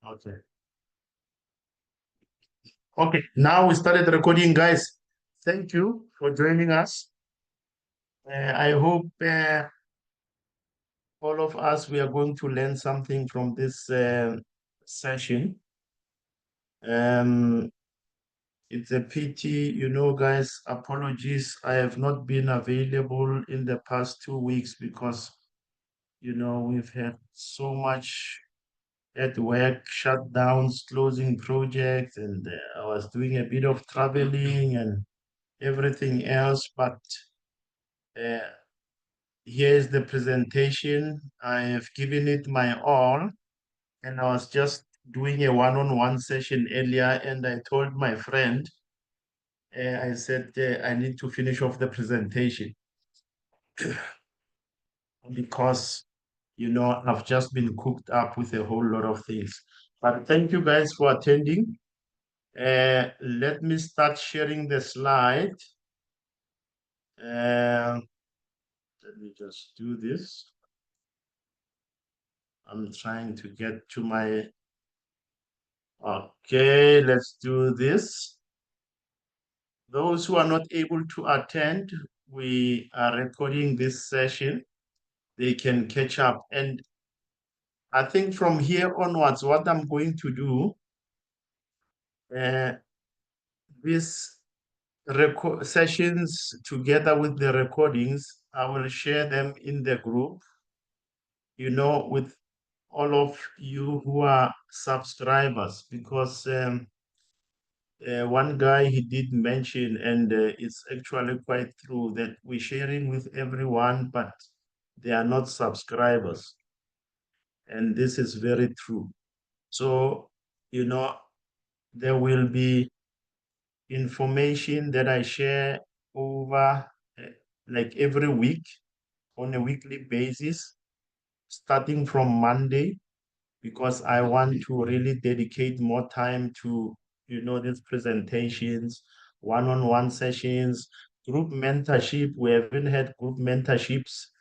Okay. Okay. Now we started recording, guys. Thank you for joining us. I hope all of us we are going to learn something from this session. Um, it's a pity, guys. Apologies. I have not been available in the past 2 weeks because we've had so much at work, shutdowns, closing projects, and I was doing a bit of traveling and everything else. But uh, here's the presentation. I have given it my all, and I was just doing a one-on-one session earlier, and I told my friend, I said, I need to finish off the presentation because I've just been cooked up with a whole lot of things. But thank you guys for attending. Let me start sharing the slide. Let me just do this. I'm trying to get to my, okay, let's do this. Those who are not able to attend, we are recording this session. They can catch up. And I think from here onwards, what I'm going to do, these sessions together with the recordings, I will share them in the group, with all of you who are subscribers, because one guy he did mention, and it's actually quite true, that we're sharing with everyone, but they are not subscribers. And this is very true. So, there will be information that I share over like every week on a weekly basis, starting from Monday, because I want to really dedicate more time to, these presentations, one-on-one sessions, group mentorship. We haven't had group mentorships,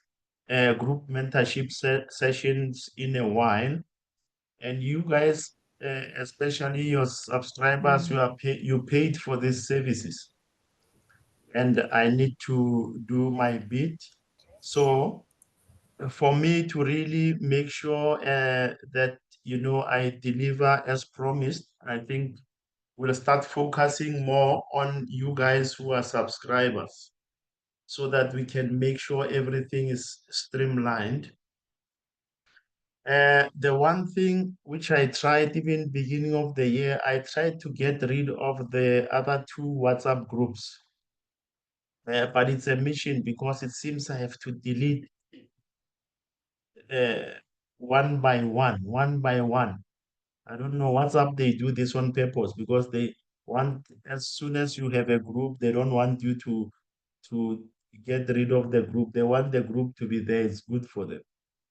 sessions in a while. And you guys, especially your subscribers, you paid for these services. And I need to do my bit. So for me to really make sure that I deliver as promised, I think we'll start focusing more on you guys who are subscribers, so that we can make sure everything is streamlined. The one thing which I tried even beginning of the year, I tried to get rid of the other two WhatsApp groups. But it's a mission, because it seems I have to delete one by one. I don't know what's up. They do this on purpose, because they want, as soon as you have a group, they don't want you to get rid of the group. They want the group to be there. It's good for them.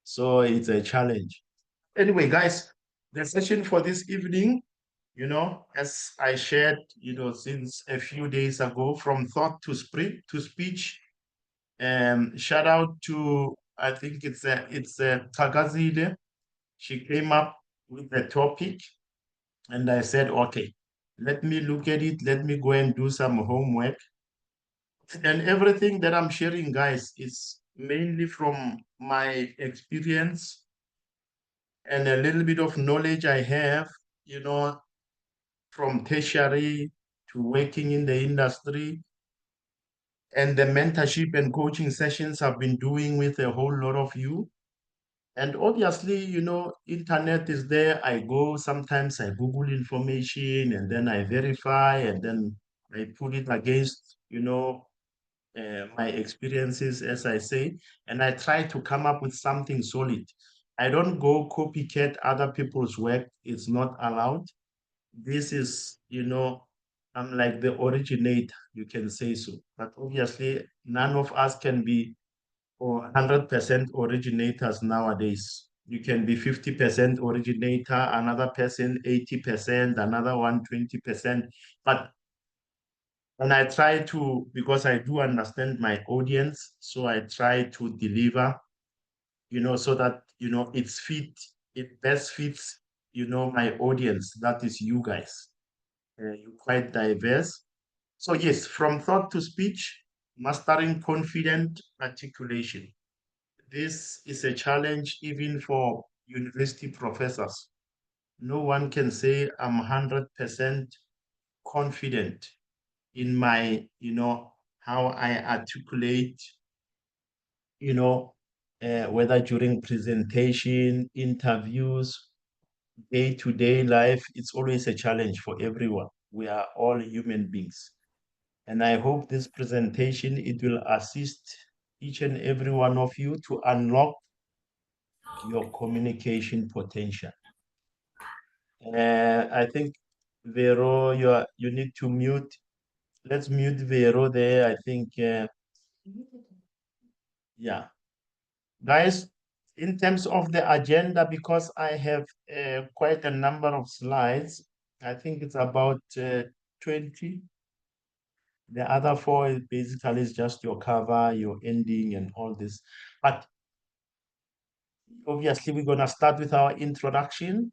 So it's a challenge. Anyway, guys, the session for this evening, as I shared, since a few days ago, from thought to speech. Shout out to, I think it's Tagazile. She came up with the topic, and I said, okay, let me look at it. Let me go and do some homework. And everything that I'm sharing, guys, is mainly from my experience and a little bit of knowledge I have, from tertiary to working in the industry, and the mentorship and coaching sessions I've been doing with a whole lot of you. And obviously, internet is there. I go, sometimes I Google information, and then I verify, and then I put it against, my experiences, as I say, and I try to come up with something solid. I don't go copycat other people's work. It's not allowed. This is, I'm like the originator, you can say so. But obviously, none of us can be 100% originators nowadays. You can be 50% originator, another person 80%, another one 20%. But and I try to, because I do understand my audience, so I try to deliver, so that it best fits my audience, that is you guys. You're quite diverse. So yes, from thought to speech, mastering confident articulation. This is a challenge even for university professors. No one can say I'm 100% confident in my, how I articulate, whether during presentation, interviews, day-to-day life. It's always a challenge for everyone. We are all human beings. And I hope this presentation, it will assist each and every one of you to unlock your communication potential. I think Vero, you need to mute. Let's mute Vero there. I think, yeah. Guys, in terms of the agenda, because I have quite a number of slides, I think it's about 20. The other four is basically is just your cover, your ending, and all this. But obviously, we're going to start with our introduction.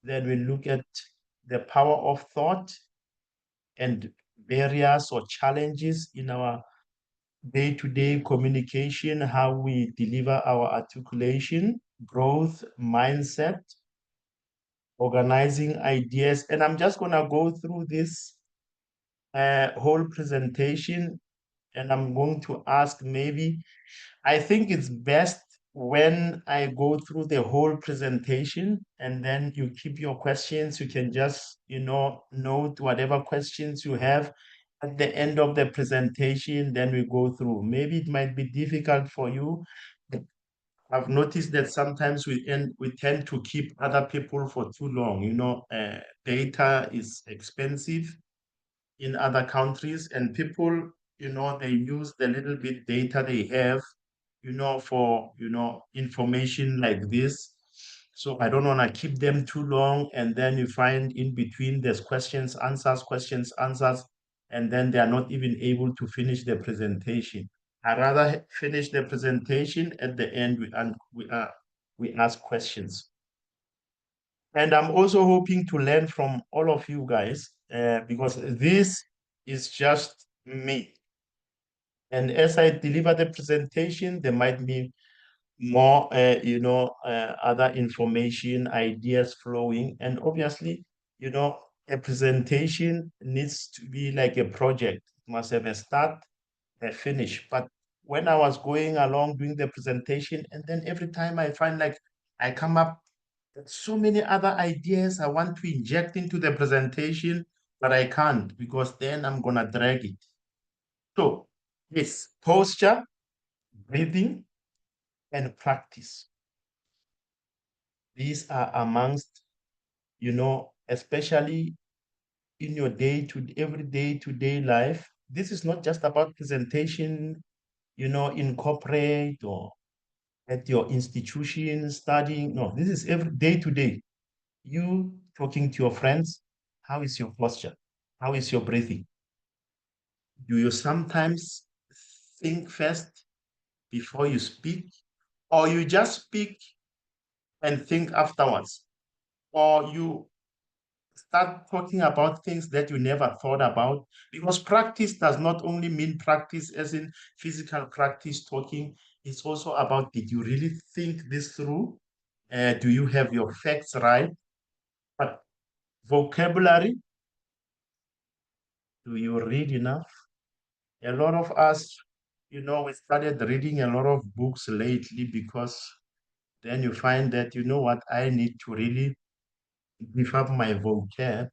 Then we look at the power of thought and barriers or challenges in our day-to-day communication, how we deliver our articulation, growth, mindset, organizing ideas. And I'm just going to go through this whole presentation, and I'm going to ask maybe, I think it's best when I go through the whole presentation and then you keep your questions. You can just, note whatever questions you have at the end of the presentation, then we go through. Maybe it might be difficult for you. I've noticed that sometimes we tend to keep other people for too long. Data is expensive in other countries, and people, they use the little bit data they have, for, information like this. So I don't want to keep them too long. And then you find in between there's questions, answers, and then they are not even able to finish the presentation. I rather finish the presentation at the end we ask questions. And I'm also hoping to learn from all of you guys because this is just me. And as I deliver the presentation, there might be more, other information, ideas flowing. And obviously, a presentation needs to be like a project. It must have a start, a finish. But when I was going along doing the presentation, and then every time I find like I come up with so many other ideas I want to inject into the presentation, but I can't because then I'm gonna drag it. So yes, posture, breathing, and practice. These are amongst, especially in your every day-to-day life. This is not just about presentation, in corporate or at your institution studying. No, this is every day to day. You talking to your friends, how is your posture? How is your breathing? Do you sometimes think first before you speak? Or you just speak and think afterwards? Or you start talking about things that you never thought about? Because practice does not only mean practice as in physical practice talking, it's also about, did you really think this through? Do you have your facts right? But vocabulary, do you read enough? A lot of us, we started reading a lot of books lately because then you find that, you know what, I need to really beef up my vocab.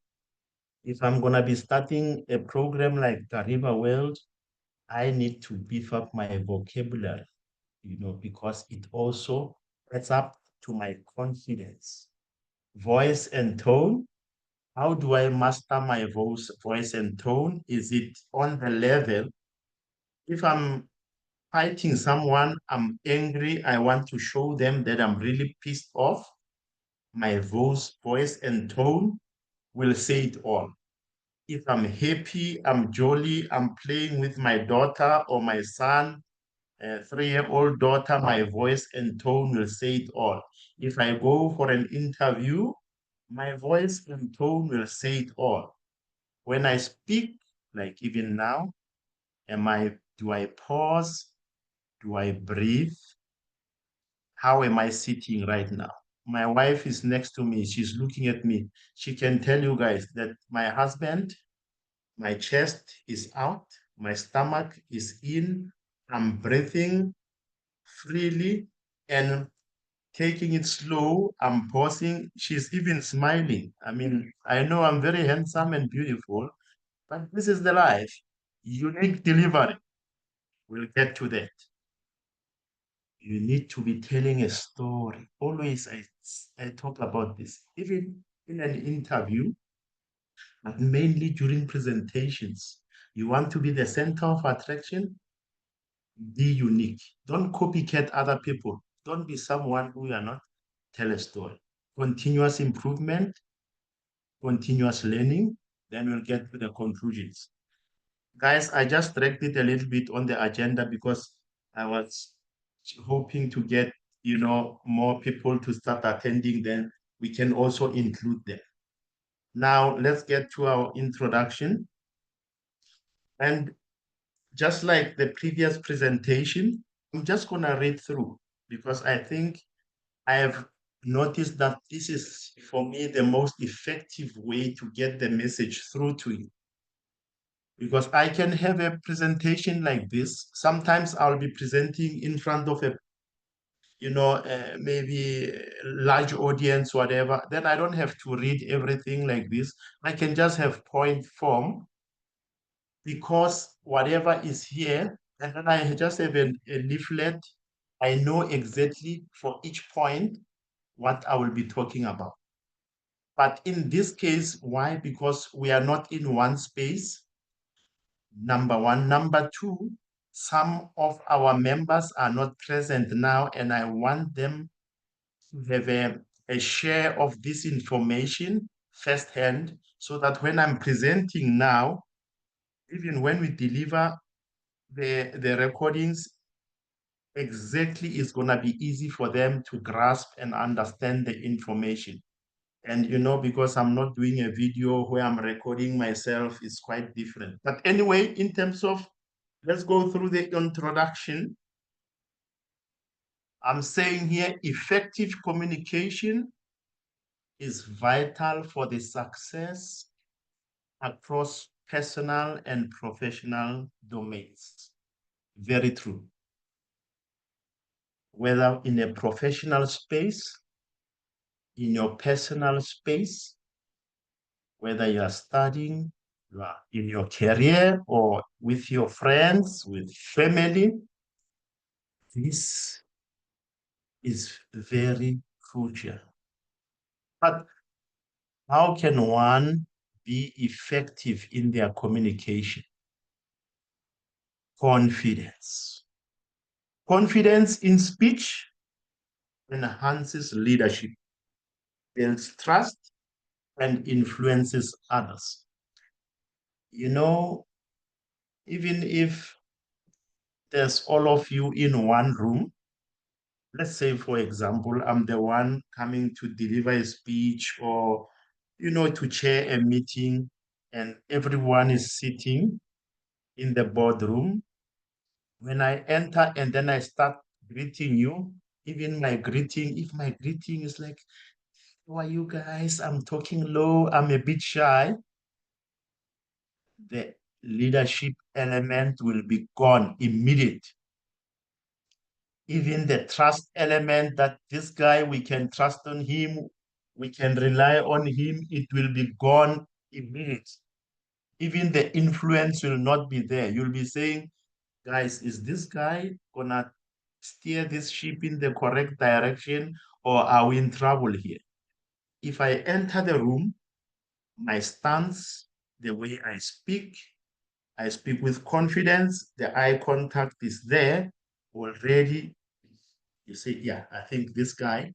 If I'm going to be starting a program like Kariba World, I need to beef up my vocabulary, because it also adds up to my confidence. Voice and tone. How do I master my voice and tone? Is it on the level? If I'm fighting someone, I'm angry, I want to show them that I'm really pissed off, my voice and tone will say it all. If I'm happy, I'm jolly, I'm playing with my daughter or my son, a 3-year-old daughter, my voice and tone will say it all. If I go for an interview, my voice and tone will say it all. When I speak, like even now, do I pause? Do I breathe? How am I sitting right now? My wife is next to me. She's looking at me. She can tell you guys that my husband, my chest is out, my stomach is in, I'm breathing freely and taking it slow. I'm pausing. She's even smiling. I mean, I know I'm very handsome and beautiful, but this is the life. Unique delivery. We'll get to that. You need to be telling a story. Always, I talk about this, even in an interview, but mainly during presentations. You want to be the center of attraction? Be unique. Don't copycat other people. Don't be someone who you are not. Tell a story. Continuous improvement, continuous learning, then we'll get to the conclusions. Guys, I just dragged it a little bit on the agenda because I was hoping to get, more people to start attending, then we can also include them. Now, let's get to our introduction. And just like the previous presentation, I'm just going to read through because I think I have noticed that this is, for me, the most effective way to get the message through to you. Because I can have a presentation like this. Sometimes I'll be presenting in front of a, maybe a large audience, whatever. Then I don't have to read everything like this. I can just have point form because whatever is here, and then I just have a leaflet. I know exactly for each point what I will be talking about. But in this case, why? Because we are not in one space. Number one. Number two, some of our members are not present now, and I want them to have a share of this information firsthand so that when I'm presenting now, even when we deliver the recordings, exactly it's going to be easy for them to grasp and understand the information. And because I'm not doing a video where I'm recording myself, it's quite different. But anyway, in terms of, let's go through the introduction. I'm saying here, effective communication is vital for the success across personal and professional domains. Very true. Whether in a professional space, in your personal space, whether you are studying, you are in your career, or with your friends, with family, this is very crucial. But how can one be effective in their communication? Confidence. Confidence in speech enhances leadership, builds trust, and influences others. Even if there's all of you in one room, let's say, for example, I'm the one coming to deliver a speech or, to chair a meeting, and everyone is sitting in the boardroom. When I enter and then I start greeting you, even my greeting, if my greeting is like, how are you guys? I'm talking low, I'm a bit shy, the leadership element will be gone immediately. Even the trust element, that this guy, we can trust on him, we can rely on him, it will be gone immediately. Even the influence will not be there. You'll be saying, guys, is this guy gonna steer this ship in the correct direction, or are we in trouble here? If I enter the room, my stance, the way I speak with confidence, the eye contact is there already. You say, yeah, I think this guy,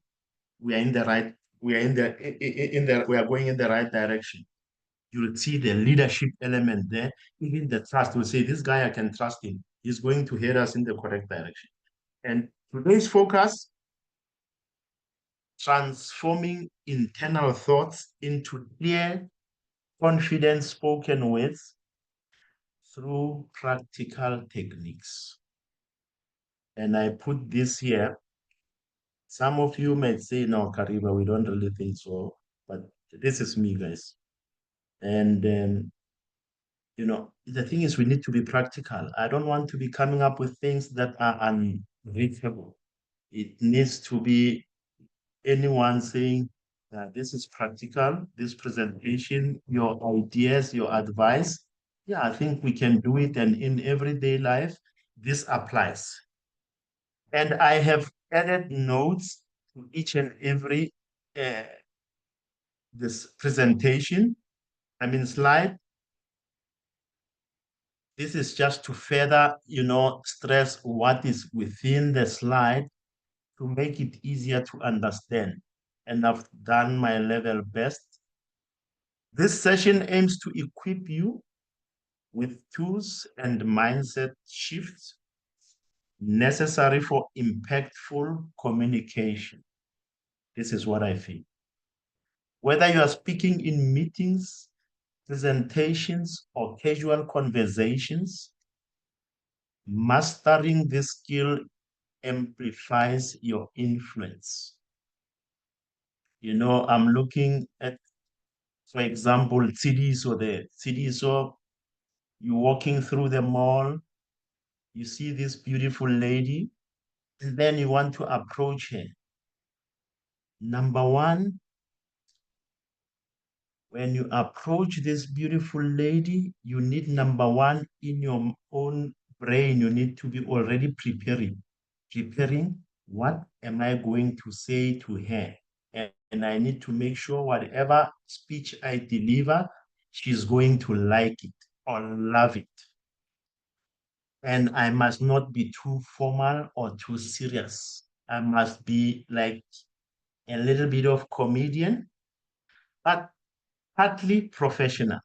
we are in the right, we are we are going in the right direction. You'll see the leadership element there. Even the trust will say, this guy, I can trust him. is going to head us in the correct direction. And today's focus, transforming internal thoughts into clear, confident spoken words through practical techniques. And I put this here. Some of you might say, no, Kariba, we don't really think so. But this is me, guys. And, the thing is, we need to be practical. I don't want to be coming up with things that are unreachable. It needs to be anyone saying, this is practical, this presentation, your ideas, your advice. Yeah, I think we can do it. And in everyday life, this applies. And I have added notes to each and every this presentation, slide. This is just to further, stress what is within the slide to make it easier to understand. And I've done my level best. This session aims to equip you with tools and mindset shifts necessary for impactful communication. This is what I feel. Whether you are speaking in meetings, presentations, or casual conversations, mastering this skill amplifies your influence. I'm looking at, for example, Tsidiso, you're walking through the mall, you see this beautiful lady, and then you want to approach her. Number one, when you approach this beautiful lady, you need, number one, in your own brain, you need to be already preparing what am I going to say to her? And I need to make sure whatever speech I deliver, she's going to like it or love it. And I must not be too formal or too serious. I must be like a little bit of comedian, but partly professional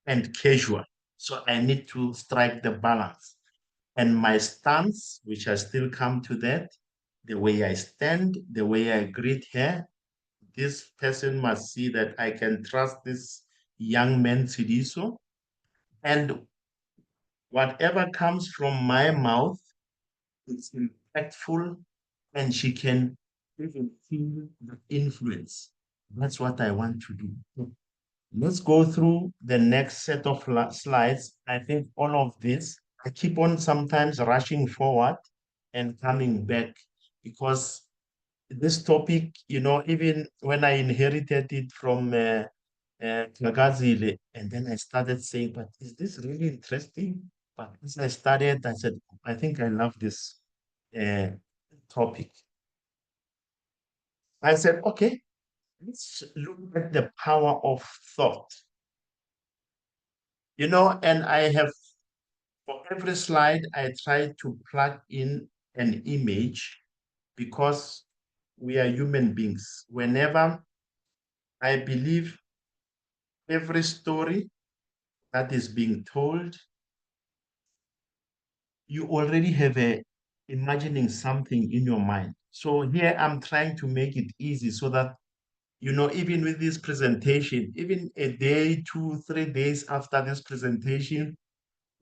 and casual. So I need to strike the balance. And my stance, which I still come to that, the way I stand, the way I greet her, this person must see that I can trust this young man, Sidiso. And whatever comes from my mouth, it's impactful and she can even feel the influence. That's what I want to do. Let's go through the next set of slides. I think all of this, I keep on sometimes rushing forward and coming back because this topic, even when I inherited it from Kagazile, and then I started saying, but is this really interesting? But as I started, I said, I think I love this uh, topic. I said, okay, let's look at the power of thought. And I have, for every slide, I try to plug in an image because we are human beings. Whenever I believe every story that is being told, you already have imagining something in your mind. So here I'm trying to make it easy so that, even with this presentation, even a day, 2, 3 days after this presentation,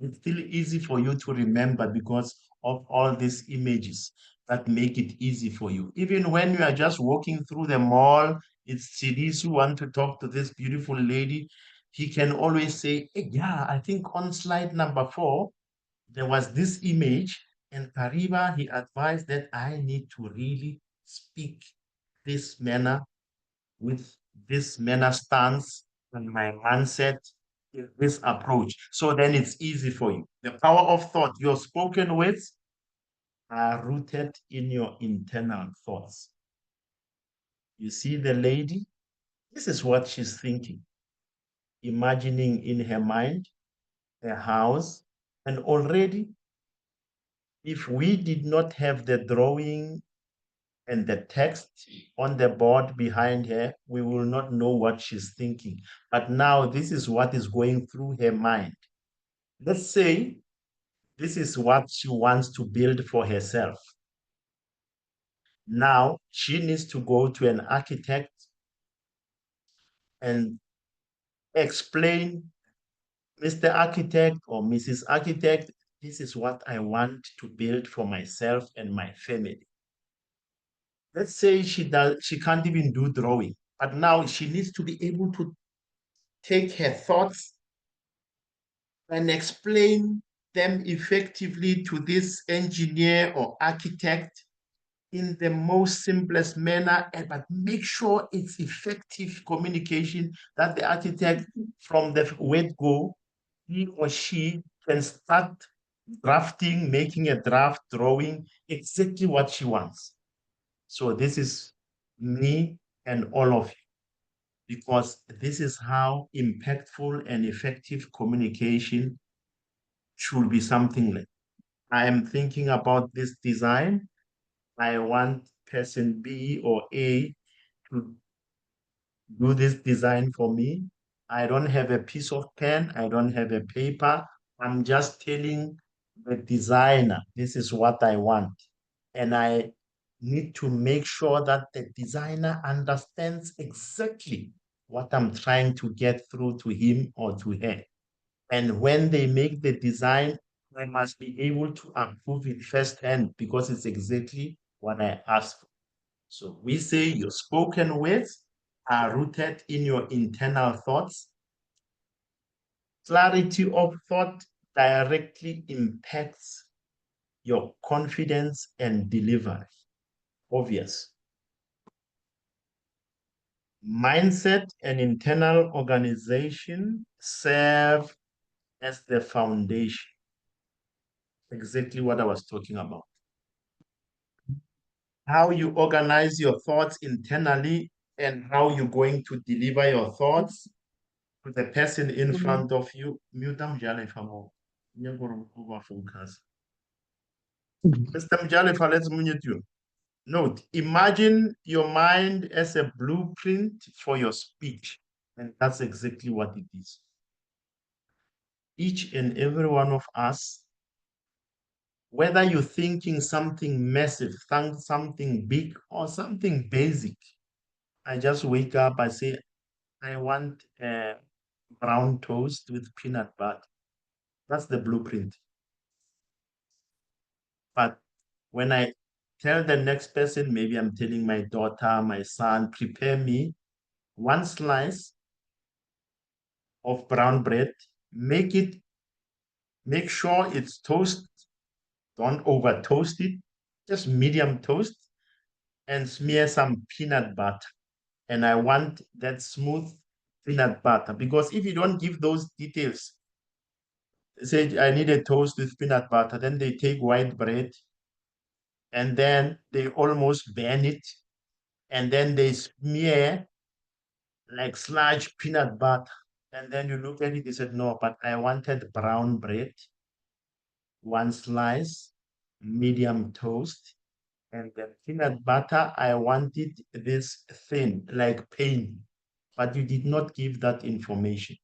it's still easy for you to remember because of all these images that make it easy for you. Even when you are just walking through the mall, it's CDs who want to talk to this beautiful lady. He can always say, hey, yeah, I think on slide number 4, there was this image, and Kariba, he advised that I need to really speak this manner with this manner stance and my mindset in this approach. So then it's easy for you. The power of thought, your spoken words are rooted in your internal thoughts. You see the lady, this is what she's thinking, imagining in her mind, her house, and already if we did not have the drawing and the text on the board behind her, we will not know what she's thinking. But now this is what is going through her mind. Let's say This is what she wants to build for herself. Now she needs to go to an architect and explain, Mr. Architect or Mrs. Architect, this is what I want to build for myself and my family. Let's say she can't even do drawing, but now she needs to be able to take her thoughts and explain them effectively to this engineer or architect in the most simplest manner, but make sure it's effective communication that the architect from the word go, he or she can start drafting, making a draft drawing exactly what she wants. So this is me and all of you, because this is how impactful and effective communication should be something like. I am thinking about this design. I want person B or A to do this design for me. I don't have a piece of pen. I don't have a paper. I'm just telling the designer, this is what I want. And I need to make sure that the designer understands exactly what I'm trying to get through to him or to her. And when they make the design, I must be able to approve it firsthand because it's exactly what I asked for. So we say your spoken words are rooted in your internal thoughts. Clarity of thought directly impacts your confidence and delivery. Obvious. Mindset and internal organization serve as the foundation. Exactly what I was talking about. How you organize your thoughts internally and how you're going to deliver your thoughts to the person in front of you. Mr. Mjalefa, let's mute you. Note, imagine your mind as a blueprint for your speech. And that's exactly what it is. Each and every one of us, whether you're thinking something massive, something big, or something basic, I just wake up, I say, I want brown toast with peanut butter. That's the blueprint. But when I tell the next person, maybe I'm telling my daughter, my son, prepare me one slice of brown bread, make sure it's toast, don't over toast it, just medium toast, and smear some peanut butter. And I want that smooth peanut butter, because if you don't give those details, say I need a toast with peanut butter, then they take white bread and then they almost burn it, and then they smear like sludge peanut butter. And then you look at it, you said, no, but I wanted brown bread, one slice, medium toast, and the peanut butter, I wanted this thin, like pain. But you did not give that information.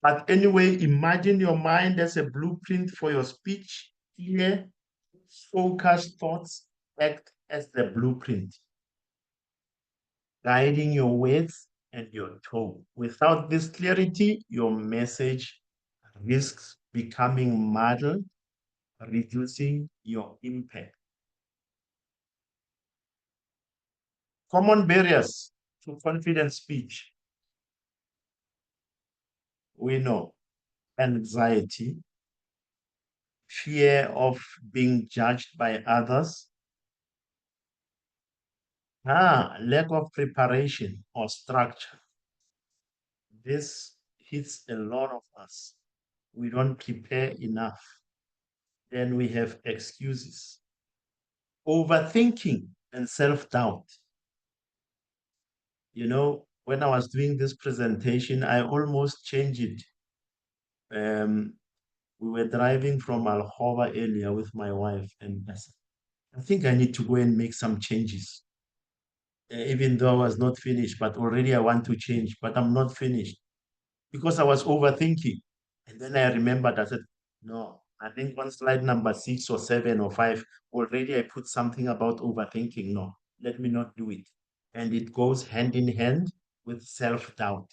But anyway, imagine your mind as a blueprint for your speech. Clear, focused thoughts act as the blueprint, guiding your words and your tone. Without this clarity, your message risks becoming muddled, reducing your impact. Common barriers to confident speech. We know anxiety, fear of being judged by others, lack of preparation or structure. This hits a lot of us. We don't prepare enough. Then we have excuses. Overthinking and self-doubt. You know, when I was doing this presentation, I almost changed it. We were driving from Alhoba earlier with my wife, and I said, I think I need to go and make some changes. Even though I was not finished, but already I want to change, but I'm not finished because I was overthinking. And then I remembered, I said, no, I think on slide number 6 or 7 or 5, already I put something about overthinking. No, let me not do it. And it goes hand in hand with self-doubt.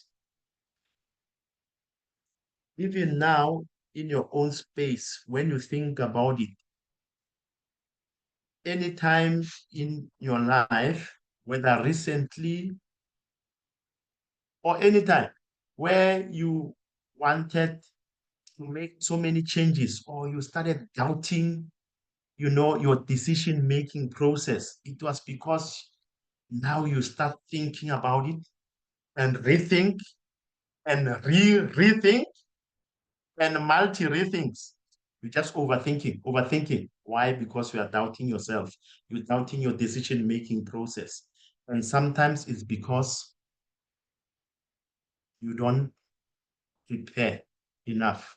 Even now, in your own space, when you think about it, anytime in your life, whether recently or anytime, where you wanted to make so many changes or you started doubting, your decision making process, it was because now you start thinking about it and rethink and rethink and multi rethinks. You're just overthinking. Why? Because you are doubting yourself. You're doubting your decision making process. And sometimes it's because you don't prepare enough.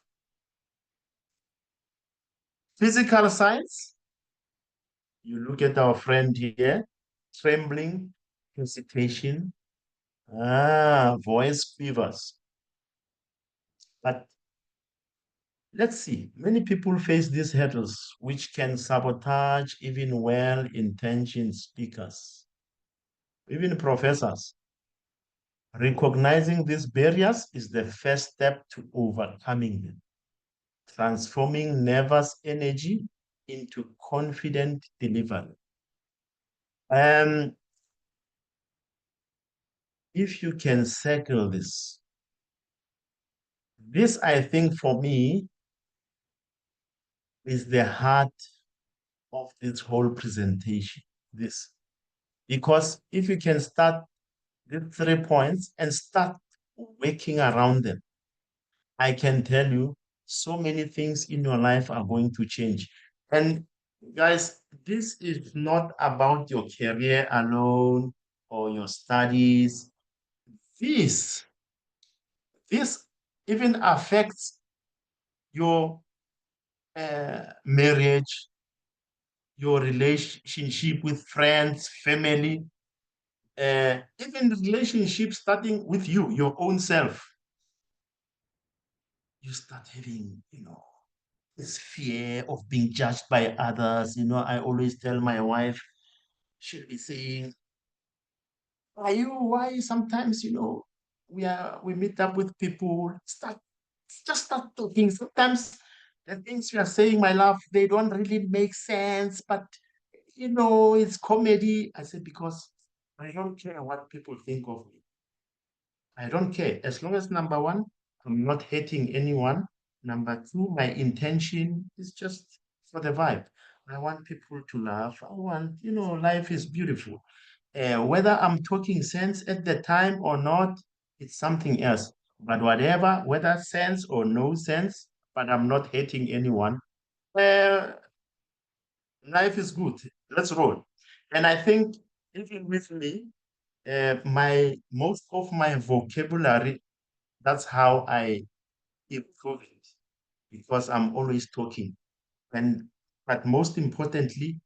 Physical signs, you look at our friend here, trembling, hesitation, voice quivers. But let's see, many people face these hurdles, which can sabotage even well-intentioned speakers, even professors. Recognizing these barriers is the first step to overcoming them, transforming nervous energy into confident delivery. Um, if you can circle this I think for me is the heart of this whole presentation. This, because if you can start the 3 points and start working around them, I can tell you so many things in your life are going to change. And guys, this is not about your career alone or your studies. This, this even affects your marriage, your relationship with friends, family, even relationship starting with you, your own self. You start having, this fear of being judged by others. I always tell my wife, she'll be saying, why sometimes, we meet up with people, just start talking. Sometimes the things we are saying, my love, they don't really make sense, but it's comedy. I said, because I don't care what people think of me. I don't care. As long as number one, I'm not hating anyone. Number two, my intention is just for the vibe. I want people to laugh. I want, life is beautiful. Whether I'm talking sense at the time or not, it's something else. But whatever, whether sense or no sense, but I'm not hating anyone. Uh, Life is good. Let's roll. And I think even with me, my most of my vocabulary, that's how I improve it, because I'm always talking. And but most importantly,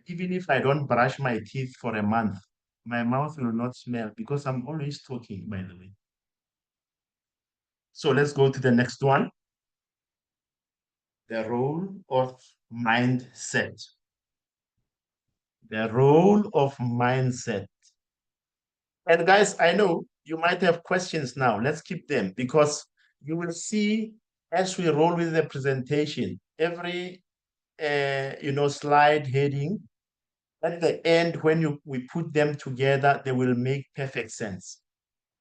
even if I don't brush my teeth for a month, my mouth will not smell because I'm always talking, by the way. So let's go to the next one. The role of mindset. The role of mindset. And guys, I know you might have questions now. Let's keep them, because you will see as we roll with the presentation, every slide heading at the end, when we put them together, they will make perfect sense.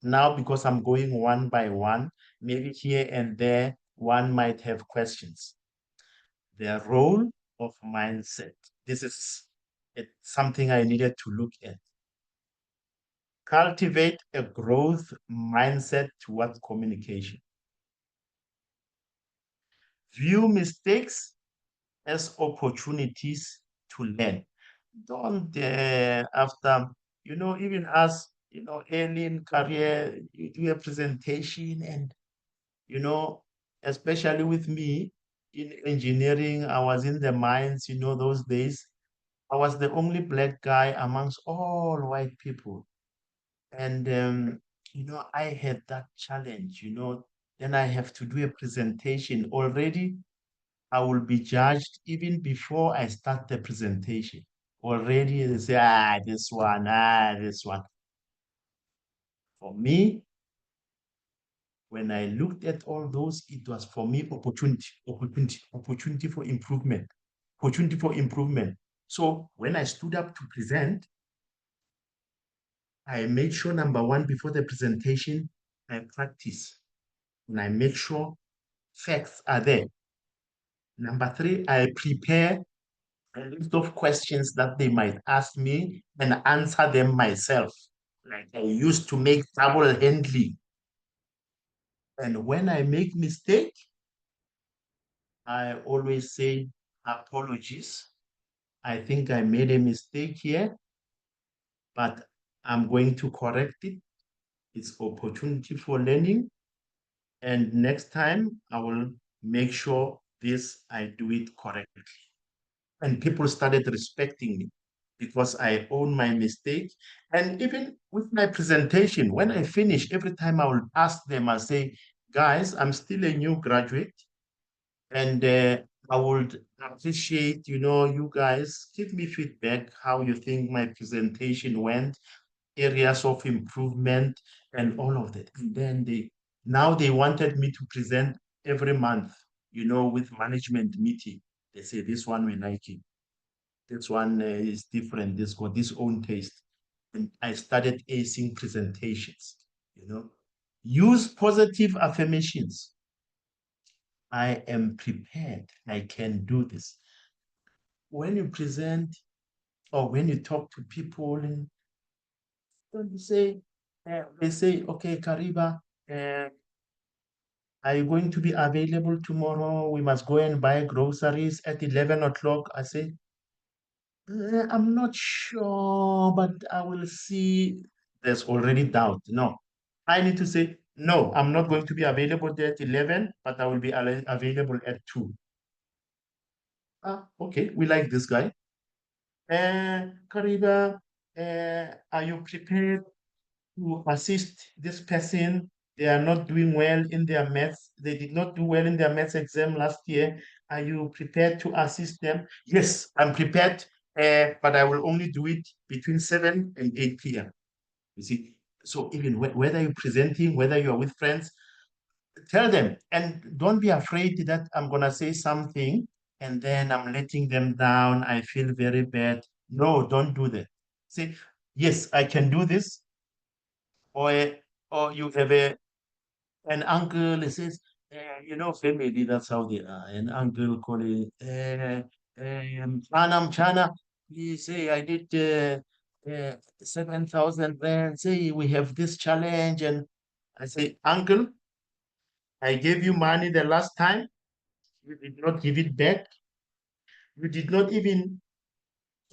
Now, because I'm going one by one, maybe here and there, one might have questions. The role of mindset. This is something I needed to look at. Cultivate a growth mindset towards communication. View mistakes as opportunities to learn. Don't, after, even as, early in career, you do a presentation and, you know, especially with me in engineering, I was in the mines, those days. I was the only black guy amongst all white people. And, I had that challenge, then I have to do a presentation already. I will be judged even before I start the presentation. Already they say, this one. For me, when I looked at all those, it was for me opportunity for improvement, opportunity for improvement. So when I stood up to present, I made sure, number one, before the presentation, I practice and I make sure facts are there. Number three, I prepare a list of questions that they might ask me and answer them myself. Like I used to make double handling. And when I make mistake, I always say apologies. I think I made a mistake here, but I'm going to correct it. It's opportunity for learning. And next time I will make sure I do it correctly. And people started respecting me because I own my mistake. And even with my presentation, when I finish, every time I will ask them, I say, guys, I'm still a new graduate. And I would appreciate, you guys give me feedback how you think my presentation went, areas of improvement, and all of that. And then now they wanted me to present every month, with management meeting. They say this one we like it. This one is different. This got this own taste. And I started acing presentations, Use positive affirmations. I am prepared. I can do this. When you present or when you talk to people, and don't say, they say, okay, Kariba, are you going to be available tomorrow? We must go and buy groceries at 11 o'clock. I say, I'm not sure, but I will see. There's already doubt. No, I need to say, no, I'm not going to be available there at 11, but I will be available at 2. Okay, we like this guy. Kariba, are you prepared to assist this person? They are not doing well in their maths. They did not do well in their maths exam last year. Are you prepared to assist them? Yes, I'm prepared, but I will only do it between 7 and 8 p.m. You see, so even whether you're presenting, whether you're with friends, tell them and don't be afraid that I'm going to say something and then I'm letting them down. I feel very bad. No, don't do that. Say, yes, I can do this. Or you have an uncle that says, family, that's how they are. An uncle calling, Chana, please say, I did 7,000 rand. Say, we have this challenge. And I say, uncle, I gave you money the last time. You did not give it back. You did not even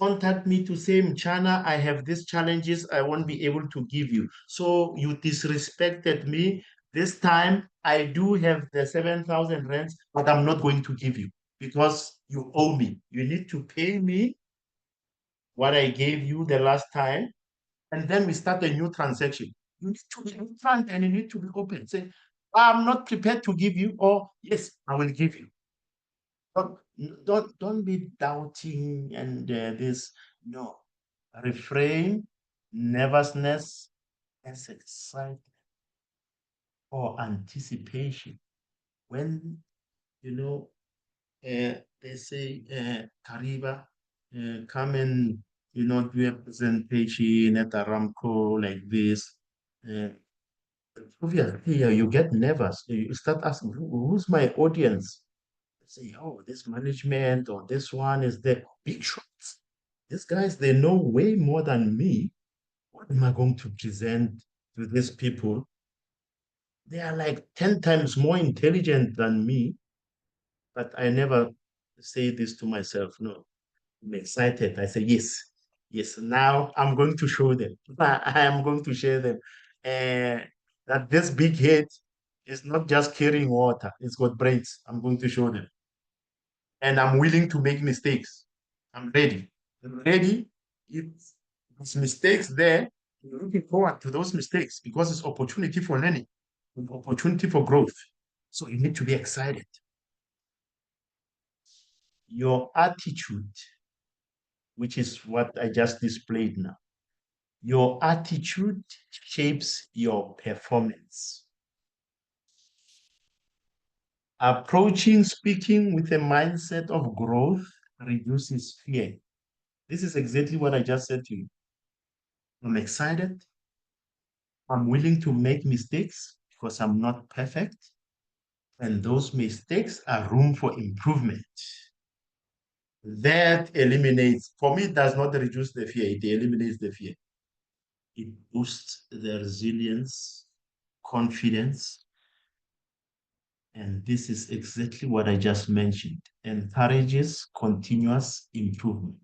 contact me to say, Mchana, I have these challenges I won't be able to give you. So you disrespected me. This time I do have the 7,000 rands, but I'm not going to give you because you owe me. You need to pay me what I gave you the last time. And then we start a new transaction. You need to be upfront and you need to be open. Say, I'm not prepared to give you, or yes, I will give you. Don't don't be doubting and this. No, refrain, nervousness, as excitement or anticipation. When they say, Kariba, come and do a presentation at Aramco like this. Uh, Obviously, you get nervous. You start asking, who's my audience? Say, oh, this management or this one is the big shots. These guys, they know way more than me. What am I going to present to these people? They are like 10 times more intelligent than me, but I never say this to myself. No, I'm excited. I say, yes, yes, now I'm going to show them. I am going to share them. That this big head is not just carrying water, it's got brains. I'm going to show them. And I'm willing to make mistakes. I'm ready. I'm ready. If there's mistakes there, I'm looking forward to those mistakes because it's opportunity for learning, opportunity for growth. So you need to be excited. Your attitude, which is what I just displayed now, your attitude shapes your performance. Approaching speaking with a mindset of growth reduces fear. This is exactly what I just said to you. I'm excited. I'm willing to make mistakes because I'm not perfect. And those mistakes are room for improvement. That eliminates, for me, it does not reduce the fear, it eliminates the fear. It boosts the resilience, confidence, and this is exactly what I just mentioned, encourages continuous improvement.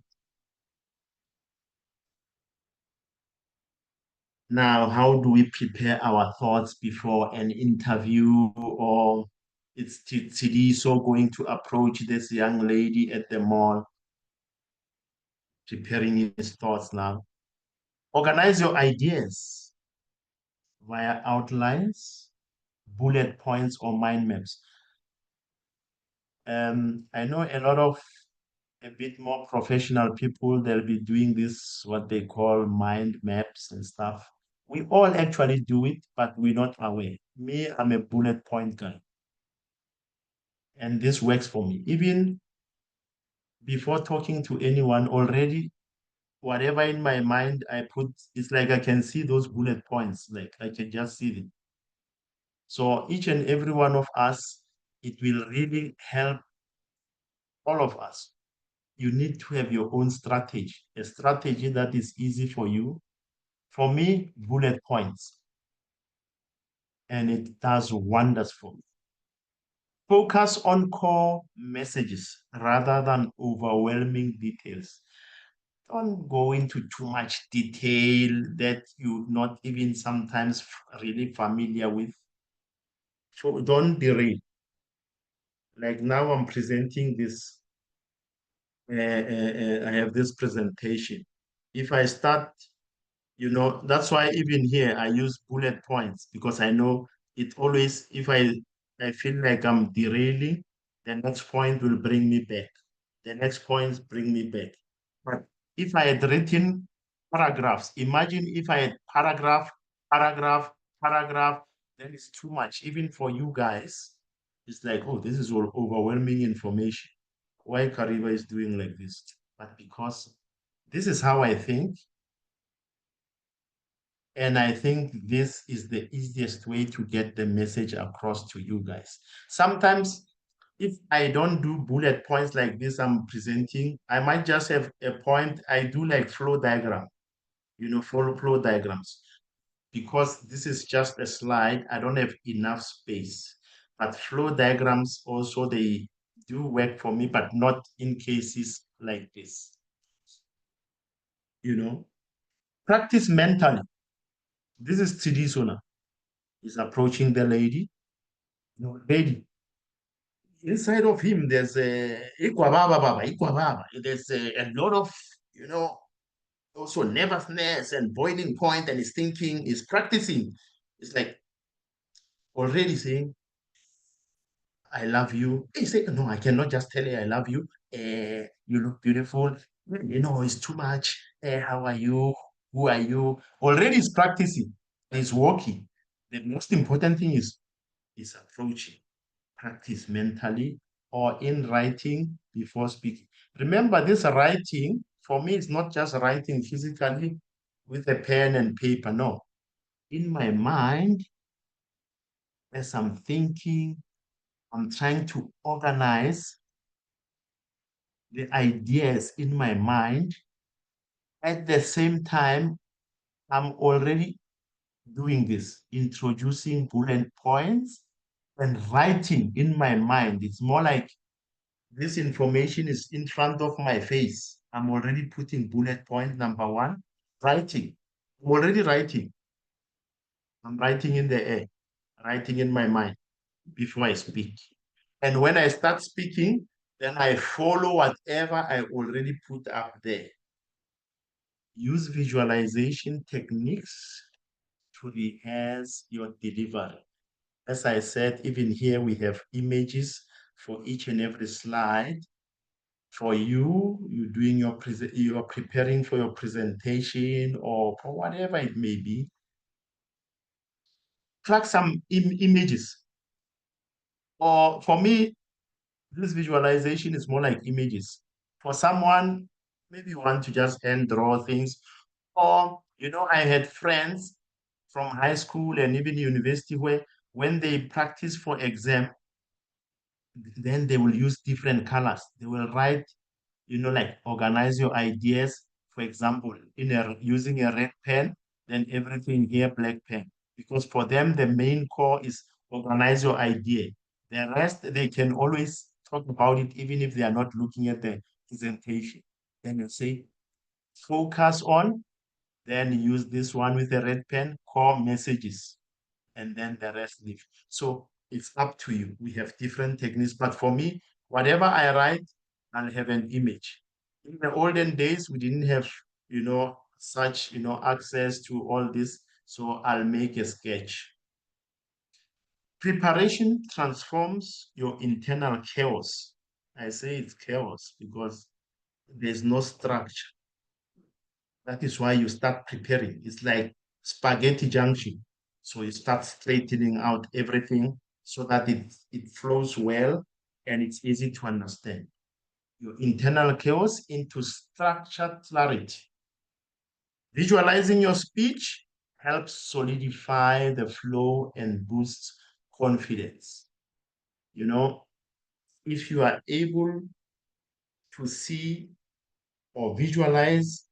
Now, how do we prepare our thoughts before an interview, or it's so going to approach this young lady at the mall, preparing his thoughts now? Organize your ideas via outlines, bullet points, or mind maps. I know a lot of a bit more professional people, they'll be doing this, what they call mind maps and stuff. We all actually do it, but we're not aware. Me, I'm a bullet point guy, and this works for me. Even before talking to anyone, already, whatever in my mind I put, it's like I can see those bullet points, like I can just see them. So each and every one of us, it will really help all of us. You need to have your own strategy, a strategy that is easy for you. For me, bullet points, and it does wonders for me. Focus on core messages rather than overwhelming details. Don't go into too much detail that you're not even sometimes really familiar with. So don't derail. Like now I'm presenting this, I have this presentation. If I start, that's why even here I use bullet points, because I know it always, if I feel like I'm derailing, the next point will bring me back. The next points bring me back. But if I had written paragraphs, imagine if I had paragraph, paragraph, then it's too much. Even for you guys, it's like, oh, this is all overwhelming information. Why Kariba is doing like this? But because this is how I think, and I think this is the easiest way to get the message across to you guys. Sometimes, if I don't do bullet points like this I'm presenting, I might just have a point. I do like flow diagram, flow diagrams. Because this is just a slide, I don't have enough space. But flow diagrams also, they do work for me, but not in cases like this. Practice mentally. This is Tidisona. He's approaching the lady. Lady, inside of him, there's there's a lot of, also nervousness and boiling point, and he's thinking, he's practicing. It's like already saying, I love you. He say, no, I cannot just tell you I love you. You look beautiful. It's too much. How are you? Who are you? Already he's practicing. He's walking. The most important thing is approaching. Practice mentally or in writing before speaking. Remember, this writing, for me, is not just writing physically with a pen and paper. No. In my mind, as I'm thinking, I'm trying to organize the ideas in my mind. At the same time, I'm already doing this, introducing bullet points and writing in my mind. It's more like this information is in front of my face. I'm already putting bullet point number one, writing. I'm already writing. I'm writing in the air, writing in my mind before I speak. And when I start speaking, then I follow whatever I already put up there. Use visualization techniques to rehearse your delivery. As I said, even here we have images for each and every slide. for you, you're preparing for your presentation or for whatever it may be, track some images. Or for me, this visualization is more like images. For someone, maybe you want to just hand draw things. Or, I had friends from high school and even university where when they practice for exam, then they will use different colors. They will write, like organize your ideas. For example, using a red pen, then everything here black pen. Because for them, the main core is organize your idea. The rest, they can always talk about it, even if they are not looking at the presentation. Then you say, focus on, then use this one with a red pen, core messages, and then the rest leave. So it's up to you. We have different techniques, but for me, whatever I write, I'll have an image. In the olden days, we didn't have, such, access to all this. So I'll make a sketch. Preparation transforms your internal chaos. I say it's chaos because there's no structure. That is why you start preparing. It's like spaghetti junction. So you start straightening out everything so that it flows well and it's easy to understand. Your internal chaos into structured clarity. Visualizing your speech helps solidify the flow and boosts confidence. You know, if you are able to see or visualize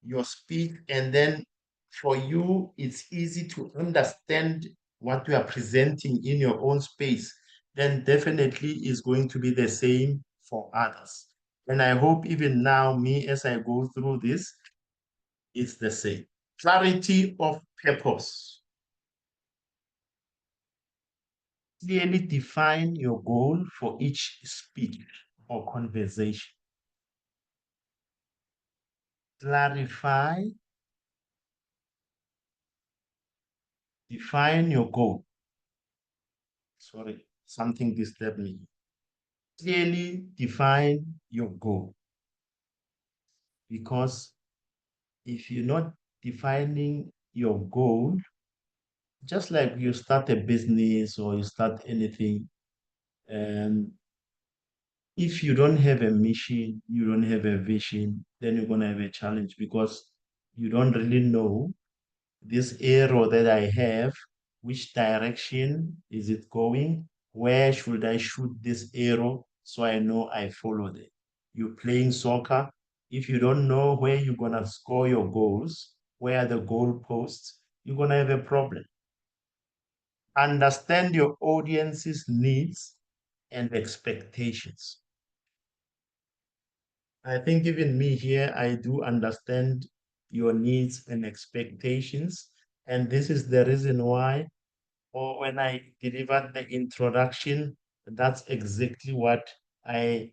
your speech, and then for you, it's easy to understand what you are presenting in your own space, then definitely is going to be the same for others. And I hope even now, me, as I go through this, it's the same. Clarity of purpose. Clearly define your goal for each speech or conversation. Clarify, define your goal. Sorry, something disturbed me. Clearly define your goal, because if you're not defining your goal, just like you start a business or you start anything, and if you don't have a mission, you don't have a vision, then you're going to have a challenge because you don't really know this arrow that I have, which direction is it going? Where should I shoot this arrow so I know I followed it? You're playing soccer. If you don't know where you're going to score your goals, where are the goal posts, you're going to have a problem. Understand your audience's needs and expectations. I think even me here, I do understand your needs and expectations. And this is the reason why, or when I delivered the introduction, that's exactly what I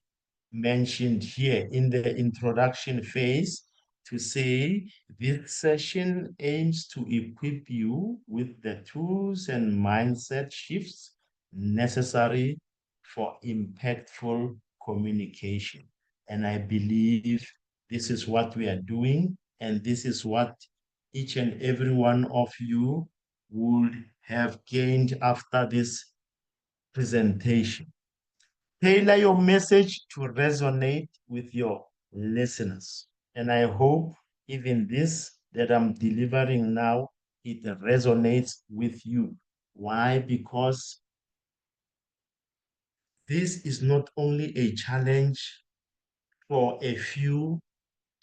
mentioned here in the introduction phase, to say this session aims to equip you with the tools and mindset shifts necessary for impactful communication. And I believe this is what we are doing, and this is what each and every one of you would have gained after this presentation. Tailor your message to resonate with your listeners. And I hope even this that I'm delivering now, it resonates with you. Why? Because this is not only a challenge for a few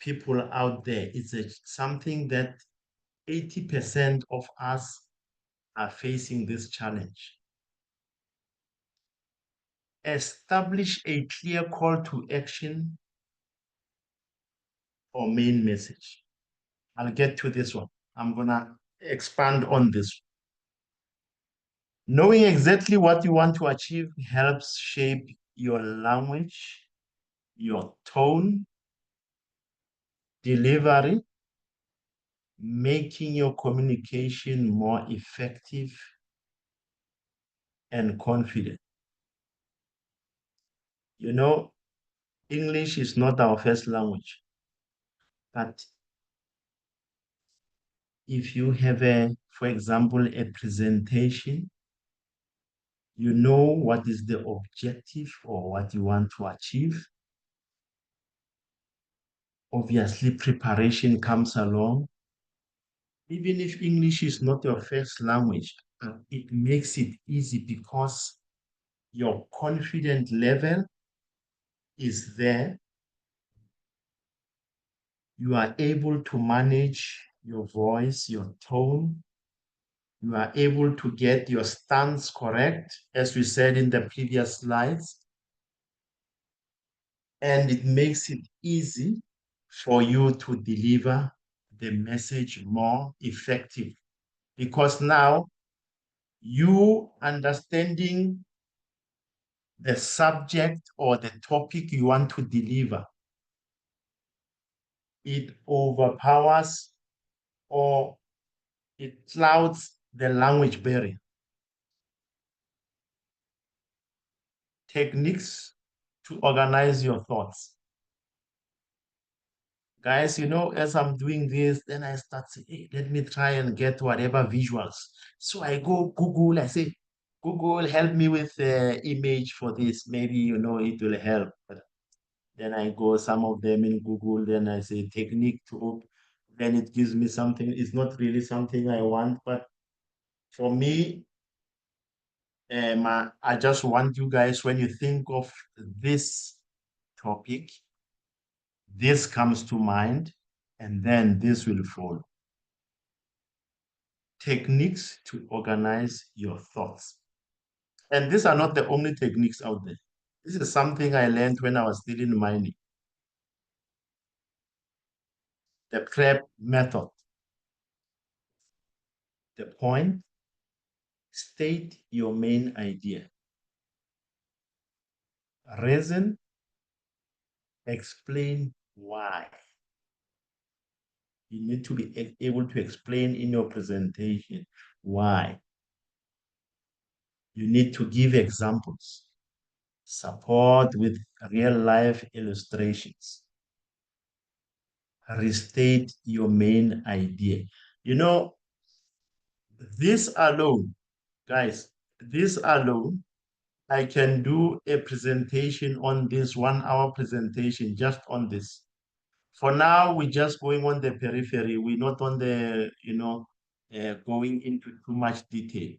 people out there, it's something that 80% of us are facing this challenge. Establish a clear call to action or main message. I'll get to this one. I'm going to expand on this. Knowing exactly what you want to achieve helps shape your language, your tone, delivery, making your communication more effective and confident. You know, English is not our first language, but if you have for example, a presentation, you know what is the objective or what you want to achieve. Obviously, preparation comes along. Even if English is not your first language, it makes it easy because your confidence level is there. You are able to manage your voice, your tone. You are able to get your stance correct, as we said in the previous slides. And it makes it easy for you to deliver the message more effective. Because now you understanding the subject or the topic you want to deliver, it overpowers or it clouds the language barrier. Techniques to organize your thoughts. Guys, as I'm doing this, then I start saying, hey, let me try and get whatever visuals. So I go Google, I say, Google, help me with the image for this. Maybe, it will help. But then I go some of them in Google, then I say technique to, then it gives me something. It's not really something I want, but for me, I just want you guys, when you think of this topic, this comes to mind, and then this will follow. Techniques to organize your thoughts. And these are not the only techniques out there. This is something I learned when I was still in mining. The prep method. The point, state your main idea. Reason, explain why. You need to be able to explain in your presentation why. You need to give examples. Support with real life illustrations. Restate your main idea. This alone, guys, this alone, I can do a presentation on this 1 hour presentation just on this. For now, we're just going on the periphery. We're not on the, going into too much detail.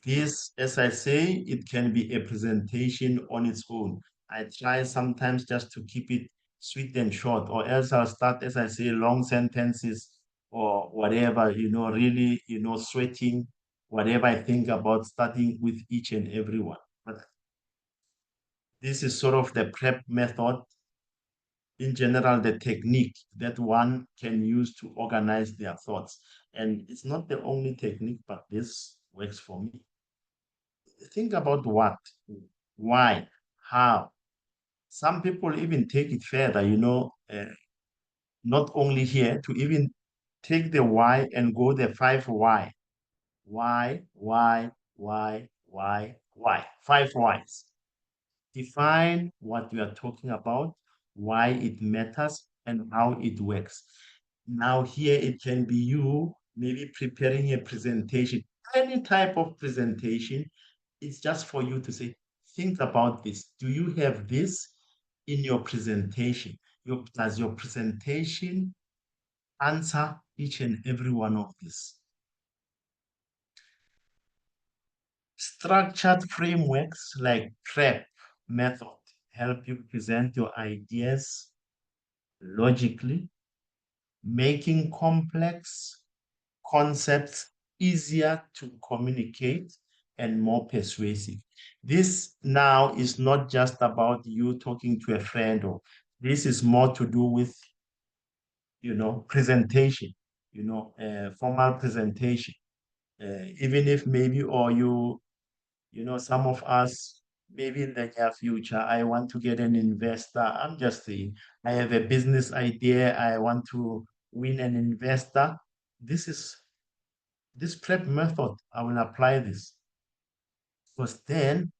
This, as I say, it can be a presentation on its own. I try sometimes just to keep it sweet and short, or else I'll start, as I say, long sentences or whatever, really, sweating whatever I think about, starting with each and every one. But this is sort of the prep method, in general, the technique that one can use to organize their thoughts. And it's not the only technique, but this works for me. Think about what, why, how. Some people even take it further, not only here, to even take the why and go the 5 why. Why. 5 whys. Define what you are talking about, why it matters, and how it works. Now, here it can be you maybe preparing a presentation, any type of presentation. It's just for you to say, think about this. Do you have this in your presentation? Does your presentation answer each and every one of these? Structured frameworks like PrEP method help you present your ideas logically, making complex concepts easier to communicate and more persuasive. This now is not just about you talking to a friend, or this is more to do with, presentation, formal presentation. Even if maybe, or some of us, maybe in the near future, I want to get an investor. I'm just saying, I have a business idea. I want to win an investor. This prep method, I will apply this. Because then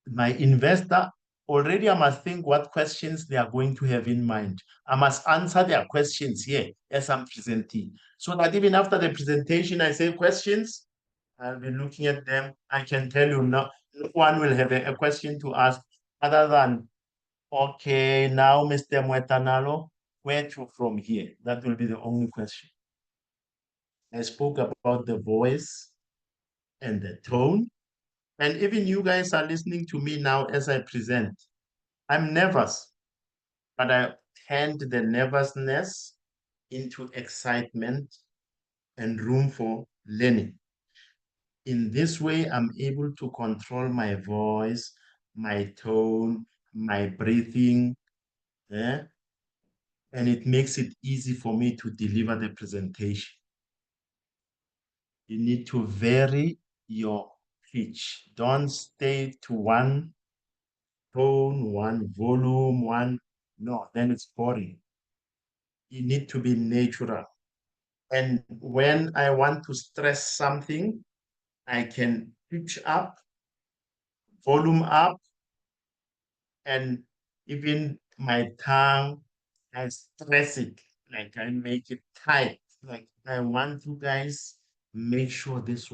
my investor already I must think what questions they are going to have in mind. I must answer their questions here as I'm presenting. So that even after the presentation, I say questions, I'll be looking at them. I can tell you now, no one will have a question to ask other than, okay, now Mr. Moetanalo, where to from here? That will be the only question. I spoke about the voice and the tone. And even you guys are listening to me now as I present. I'm nervous, but I turned the nervousness into excitement and room for learning. In this way, I'm able to control my voice, my tone, my breathing, eh? And it makes it easy for me to deliver the presentation. You need to vary your pitch. Don't stay to one tone, one volume, one. No, then it's boring. You need to be natural. And when I want to stress something, I can pitch up, volume up, and even my tongue, I stress it, like I make it tight. Like I want you guys make sure this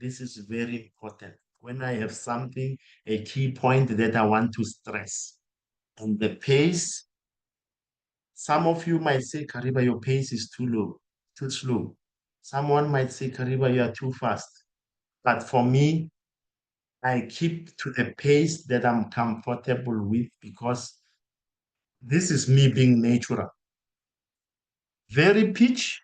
is very important. When I have something, a key point that I want to stress. And the pace, some of you might say, Kariba, your pace is too low, too slow. Someone might say, Kariba, you are too fast. But for me, I keep to the pace that I'm comfortable with because this is me being natural. Very pitch,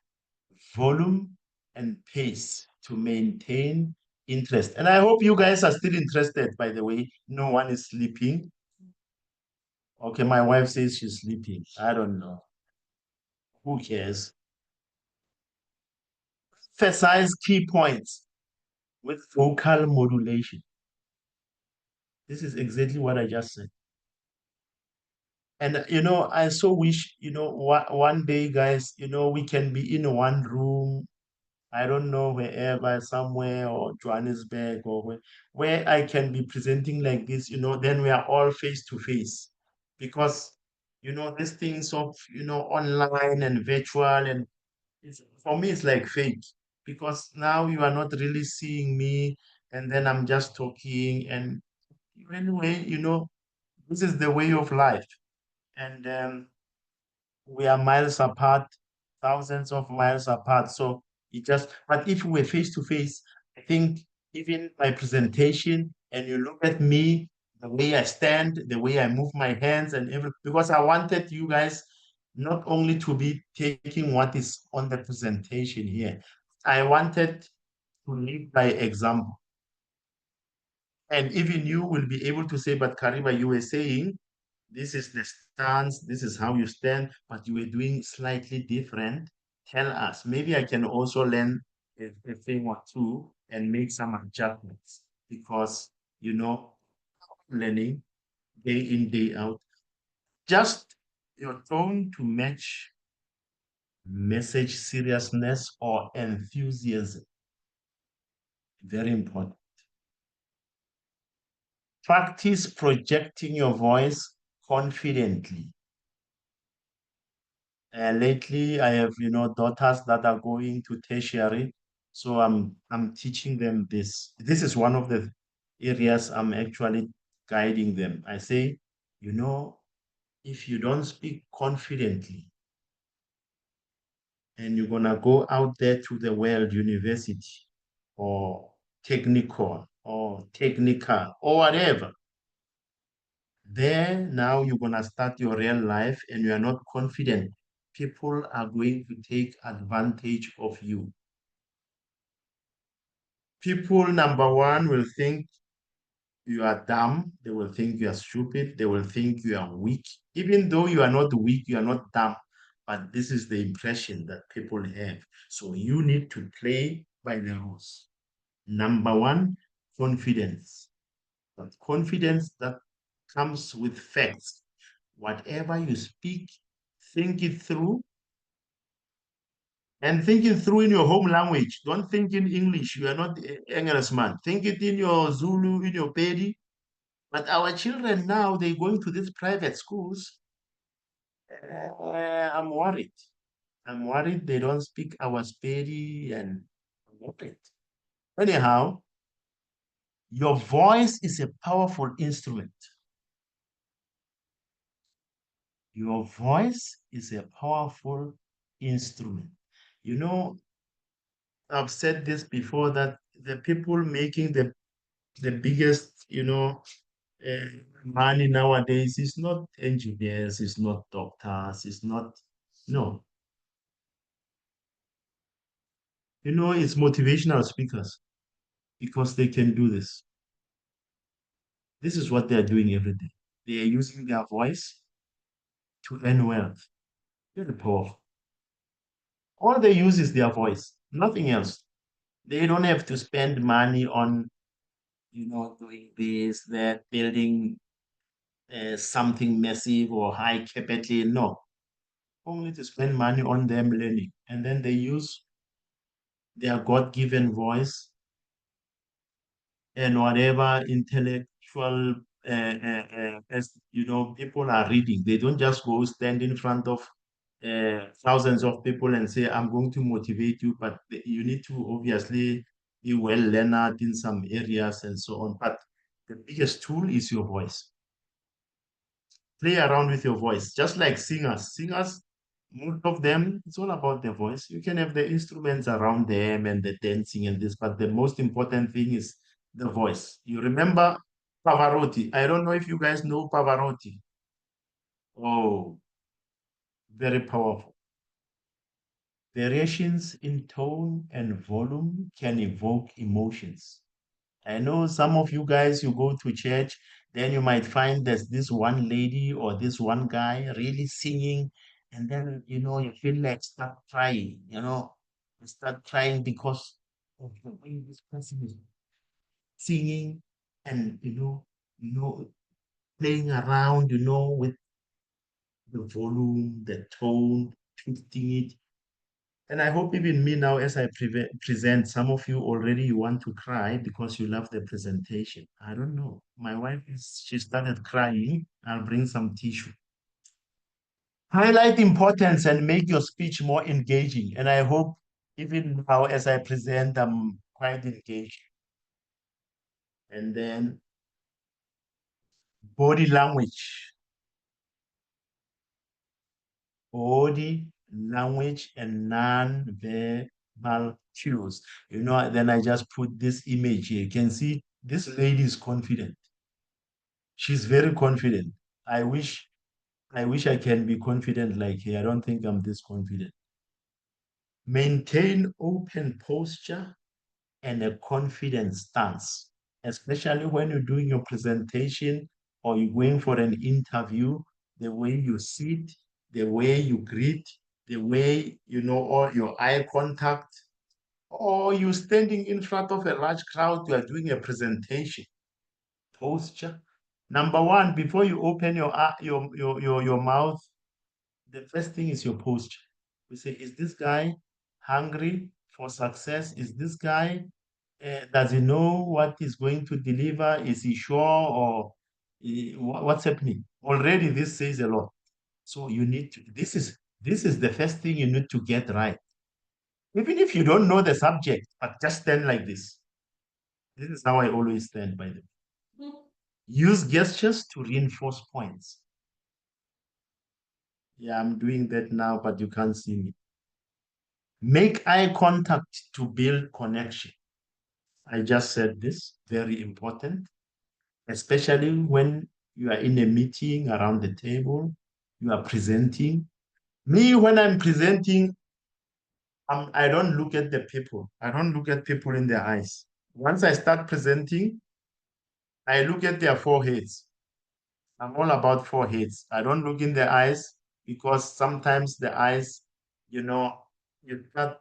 volume, and pace to maintain interest. And I hope you guys are still interested, by the way. No one is sleeping. Okay, my wife says she's sleeping. I don't know. Who cares? Emphasize key points with vocal modulation. This is exactly what I just said. And, I so wish, one day, guys, we can be in one room. I don't know, wherever, somewhere, or Johannesburg, or where I can be presenting like this, then we are all face to face. Because, these things of, online and virtual, and for me, it's like fake. Because now you are not really seeing me, and then I'm just talking. And anyway, this is the way of life. And we are miles apart, thousands of miles apart. So but if we were face to face, I think even my presentation, and you look at me, the way I stand, the way I move my hands and everything, because I wanted you guys not only to be taking what is on the presentation here, I wanted to lead by example. And even you will be able to say, but Kariba, you were saying, this is the stance, this is how you stand, but you were doing slightly different. Tell us. Maybe I can also learn a thing or two and make some adjustments because, learning day in, day out. Just your tone to match message seriousness or enthusiasm. Very important. Practice projecting your voice confidently. Lately, I have, daughters that are going to tertiary, so I'm teaching them this. This is one of the areas I'm actually guiding them. I say, if you don't speak confidently and you're gonna go out there to the world, university or technical or technical or whatever, there now you're gonna start your real life and you are not confident. People are going to take advantage of you. People, number one, will think you are dumb. They will think you are stupid. They will think you are weak. Even though you are not weak, you are not dumb. But this is the impression that people have. So you need to play by the rules. Number one, confidence. But confidence that comes with facts. Whatever you speak, think it through, and think it through in your home language. Don't think in English. You are not Englishman. Think it in your Zulu, in your Pedi. But our children now, they're going to these private schools. I'm worried. I'm worried they don't speak our Spedi and I'm worried. Anyhow, your voice is a powerful instrument. Your voice is a powerful instrument. You know, I've said this before that the people making the biggest, uh, money nowadays is not engineers, it's not doctors, it's not, no, it's motivational speakers because they can do this. This is what they're doing every day. They are using their voice to earn wealth. Very powerful. All they use is their voice, nothing else. They don't have to spend money on, doing this, that, building something massive or high capital. No, only to spend money on them learning. And then they use their God-given voice and whatever intellectual, as people are reading. They don't just go stand in front of thousands of people and say, I'm going to motivate you, but you need to obviously be well learned in some areas and so on. But the biggest tool is your voice. Play around with your voice, just like singers. Singers, most of them, it's all about their voice. You can have the instruments around them and the dancing and this, but the most important thing is the voice. You remember Pavarotti? I don't know if you guys know Pavarotti. Oh, very powerful. Variations in tone and volume can evoke emotions. I know some of you guys, you go to church, then you might find there's this one lady or this one guy really singing, and then, you feel like start crying, you start crying because of the way this person is singing and, playing around, with the volume, the tone, twisting it. And I hope even me now, as I present, some of you already you want to cry because you love the presentation. I don't know. My wife she started crying. I'll bring some tissue. Highlight importance and make your speech more engaging. And I hope even now, as I present, I'm quite engaged. And then body language, body language, and non-verbal cues. Then I just put this image here. You can see this lady is confident. She's very confident. I wish I can be confident like her. I don't think I'm this confident. Maintain open posture and a confident stance, especially when you're doing your presentation or you're going for an interview, the way you sit, the way you greet, the way, or your eye contact, or you're standing in front of a large crowd, you are doing a presentation. Posture. Number one, before you open your mouth, the first thing is your posture. We say, is this guy hungry for success? Is this guy, does he know what he's going to deliver? Is he sure or what's happening? Already this says a lot. So you need to, this is the first thing you need to get right. Even if you don't know the subject, but just stand like this. This is how I always stand, by the way. Use gestures to reinforce points. Yeah, I'm doing that now, but you can't see me. Make eye contact to build connection. I just said this, very important, especially when you are in a meeting around the table, you are presenting. Me, when I'm presenting, I don't look at the people. I don't look at people in their eyes. Once I start presenting, I look at their foreheads. I'm all about foreheads. I don't look in their eyes because sometimes the eyes, you know, you start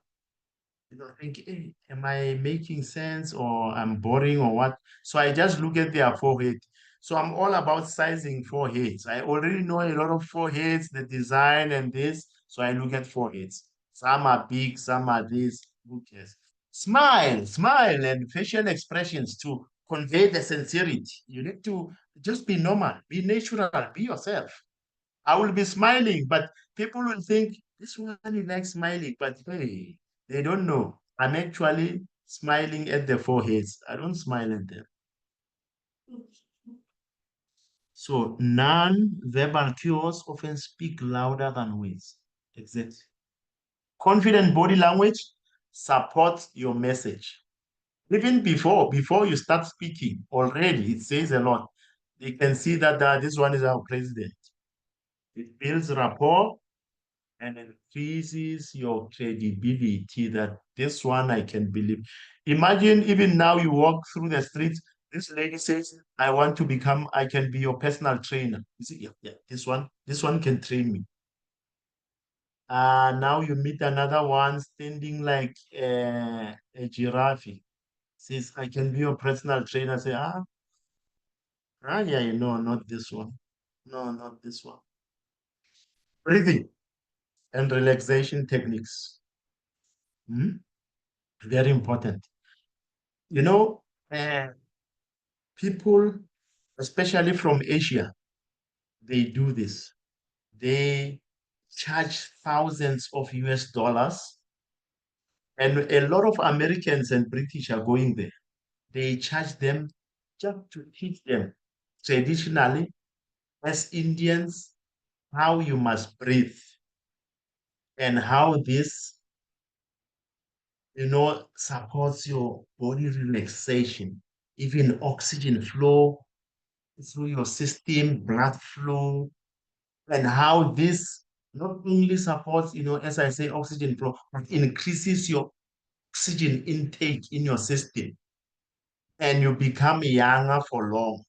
think, hey, am I making sense or I'm boring or what? So I just look at their forehead. So I'm all about sizing foreheads. I already know a lot of foreheads, the design and this. So I look at foreheads. Some are big, some are this. Who cares? Smile, smile, and facial expressions too. convey the sincerity. You need to just be normal, be natural, be yourself. I will be smiling, but people will think this one he likes smiling, but hey, they don't know. I'm actually smiling at the foreheads. I don't smile at them. So non-verbal cues often speak louder than words. Exactly. Confident body language supports your message. Even before you start speaking, already it says a lot. You can see that this one is our president. It builds rapport and increases your credibility that this one I can believe. Imagine even now you walk through the streets, this lady says, I can be your personal trainer. You see, yeah, yeah, this one can train me. Now you meet another one standing like a giraffe. Says, I can be your personal trainer. Say, yeah, no, not this one. No, not this one. Breathing and relaxation techniques. Hmm? Very important. You know, uh, people, especially from Asia, they do this. They charge thousands of US dollars, and a lot of Americans and British are going there. They charge them just to teach them traditionally, as Indians, how you must breathe and how this, supports your body relaxation, even oxygen flow through your system, blood flow, and how this not only supports, as I say, oxygen flow, but increases your oxygen intake in your system, and you become younger for long.